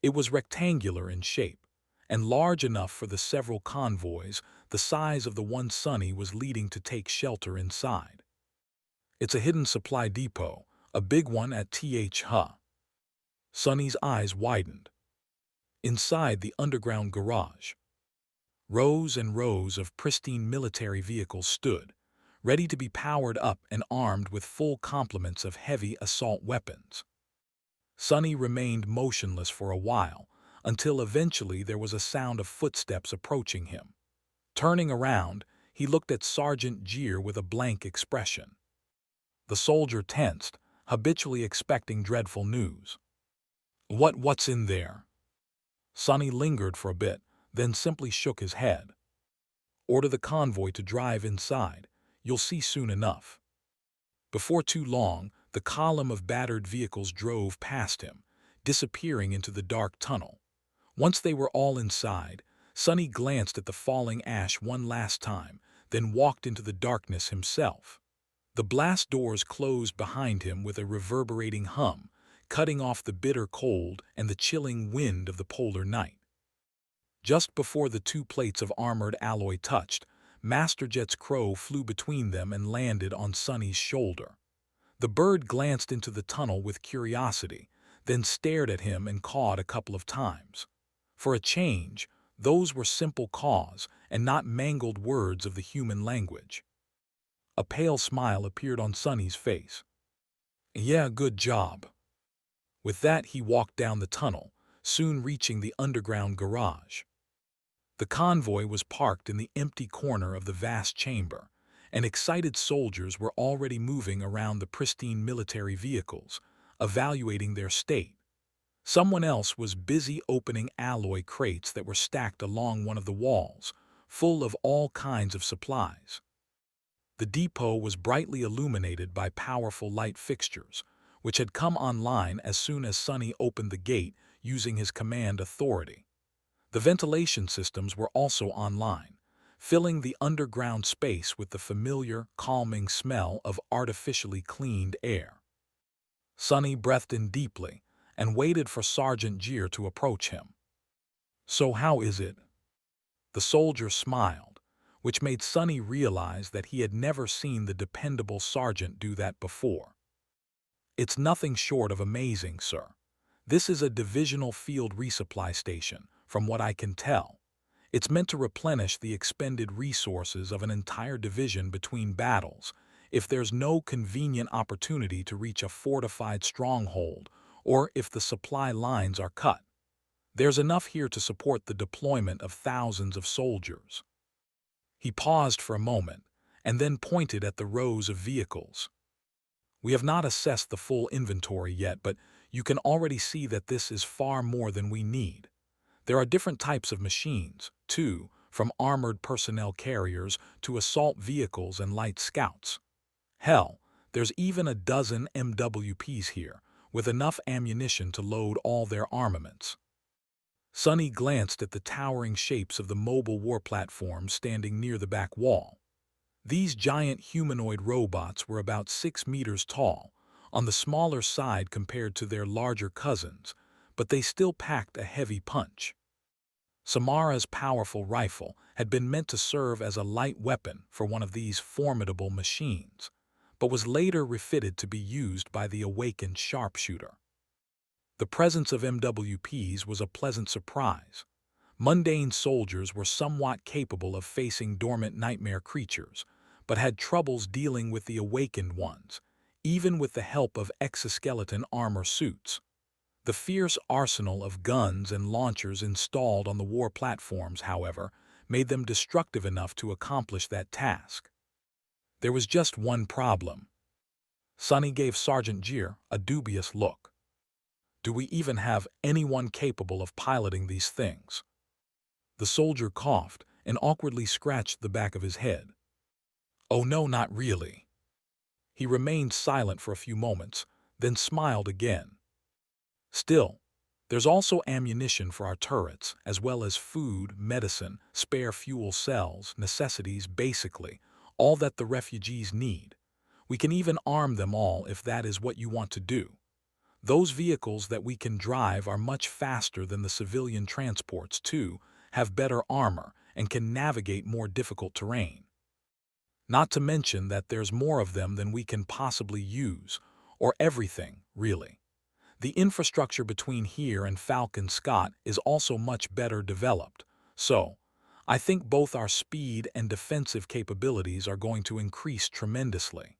It was rectangular in shape, and large enough for the several convoys the size of the one Sonny was leading to take shelter inside. "It's a hidden supply depot, a big one at Huh?" Sonny's eyes widened. Inside the underground garage, rows and rows of pristine military vehicles stood, ready to be powered up and armed with full complements of heavy assault weapons. Sonny remained motionless for a while, until eventually there was a sound of footsteps approaching him. Turning around, he looked at Sergeant Jeer with a blank expression. The soldier tensed, habitually expecting dreadful news. What's in there?" Sonny lingered for a bit, then simply shook his head. "Order the convoy to drive inside. You'll see soon enough." Before too long, the column of battered vehicles drove past him, disappearing into the dark tunnel. Once they were all inside, Sonny glanced at the falling ash one last time, then walked into the darkness himself. The blast doors closed behind him with a reverberating hum, cutting off the bitter cold and the chilling wind of the polar night. Just before the two plates of armored alloy touched, Master Jet's crow flew between them and landed on Sonny's shoulder. The bird glanced into the tunnel with curiosity, then stared at him and cawed a couple of times. For a change, those were simple caws and not mangled words of the human language. A pale smile appeared on Sonny's face. "Yeah, good job." With that, he walked down the tunnel, soon reaching the underground garage. The convoy was parked in the empty corner of the vast chamber, and excited soldiers were already moving around the pristine military vehicles, evaluating their state. Someone else was busy opening alloy crates that were stacked along one of the walls, full of all kinds of supplies. The depot was brightly illuminated by powerful light fixtures, which had come online as soon as Sonny opened the gate using his command authority. The ventilation systems were also online, filling the underground space with the familiar, calming smell of artificially cleaned air. Sonny breathed in deeply and waited for Sergeant Gier to approach him. "So how is it?" The soldier smiled, which made Sonny realize that he had never seen the dependable sergeant do that before. "It's nothing short of amazing, sir. This is a divisional field resupply station, from what I can tell. It's meant to replenish the expended resources of an entire division between battles, if there's no convenient opportunity to reach a fortified stronghold or if the supply lines are cut. There's enough here to support the deployment of thousands of soldiers." He paused for a moment and then pointed at the rows of vehicles. "We have not assessed the full inventory yet, but you can already see that this is far more than we need. There are different types of machines, too, from armored personnel carriers to assault vehicles and light scouts. Hell, there's even a dozen MWPs here, with enough ammunition to load all their armaments." Sonny glanced at the towering shapes of the mobile war platforms standing near the back wall. These giant humanoid robots were about 6 meters tall, on the smaller side compared to their larger cousins, but they still packed a heavy punch. Samara's powerful rifle had been meant to serve as a light weapon for one of these formidable machines, but was later refitted to be used by the awakened sharpshooter. The presence of MWPs was a pleasant surprise. Mundane soldiers were somewhat capable of facing dormant nightmare creatures, but had troubles dealing with the awakened ones, even with the help of exoskeleton armor suits. The fierce arsenal of guns and launchers installed on the war platforms, however, made them destructive enough to accomplish that task. There was just one problem. Sonny gave Sergeant Gier a dubious look. "Do we even have anyone capable of piloting these things?" The soldier coughed and awkwardly scratched the back of his head. "Oh no, not really." He remained silent for a few moments, then smiled again. "Still, there's also ammunition for our turrets, as well as food, medicine, spare fuel cells, necessities, basically, all that the refugees need. We can even arm them all if that is what you want to do. Those vehicles that we can drive are much faster than the civilian transports, too, have better armor, and can navigate more difficult terrain. Not to mention that there's more of them than we can possibly use, or everything, really. The infrastructure between here and Falcon Scott is also much better developed, so I think both our speed and defensive capabilities are going to increase tremendously."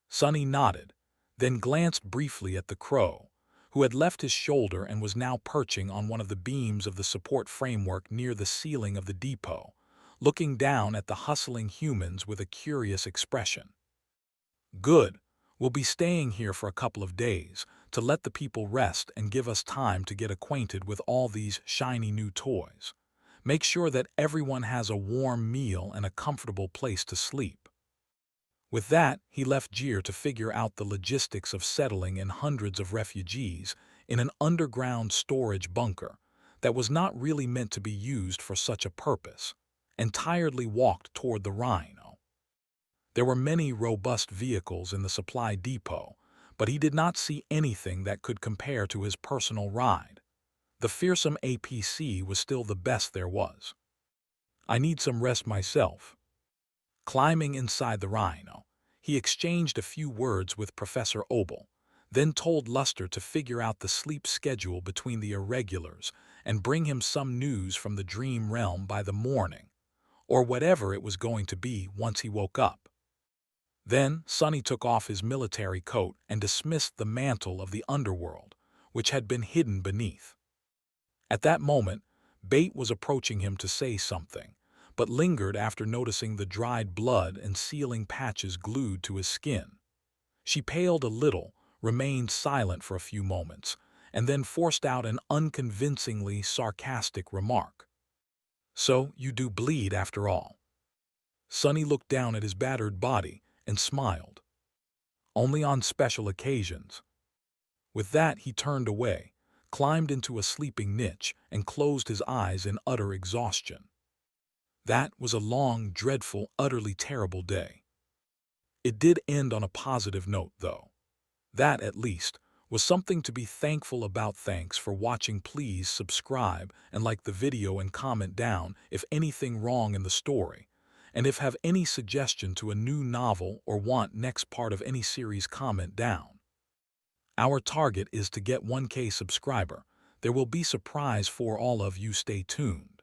Sonny nodded, then glanced briefly at the crow, who had left his shoulder and was now perching on one of the beams of the support framework near the ceiling of the depot, looking down at the hustling humans with a curious expression. "Good. We'll be staying here for a couple of days to let the people rest and give us time to get acquainted with all these shiny new toys. Make sure that everyone has a warm meal and a comfortable place to sleep." With that, he left Gier to figure out the logistics of settling in hundreds of refugees in an underground storage bunker that was not really meant to be used for such a purpose, and tiredly walked toward the Rhino. There were many robust vehicles in the supply depot, but he did not see anything that could compare to his personal ride. The fearsome APC was still the best there was. "I need some rest myself." Climbing inside the Rhino, He exchanged a few words with Professor Obel, then told Luster to figure out the sleep schedule between the irregulars and bring him some news from the dream realm by the morning, or whatever it was going to be once he woke up. Then Sonny took off his military coat and dismissed the mantle of the underworld, which had been hidden beneath. At that moment, Bate was approaching him to say something, but lingered after noticing the dried blood and sealing patches glued to his skin. She paled a little, remained silent for a few moments, and then forced out an unconvincingly sarcastic remark. "So you do bleed after all." Sonny looked down at his battered body and smiled. "Only on special occasions." With that, he turned away, climbed into a sleeping niche, and closed his eyes in utter exhaustion. That was a long, dreadful, utterly terrible day. It did end on a positive note, though. That, at least, was something to be thankful about. Thanks for watching. Please subscribe and like the video and comment down if anything wrong in the story. And if have any suggestion to a new novel or want next part of any series, comment down. Our target is to get 1K subscriber. There will be surprise for all of you. Stay tuned.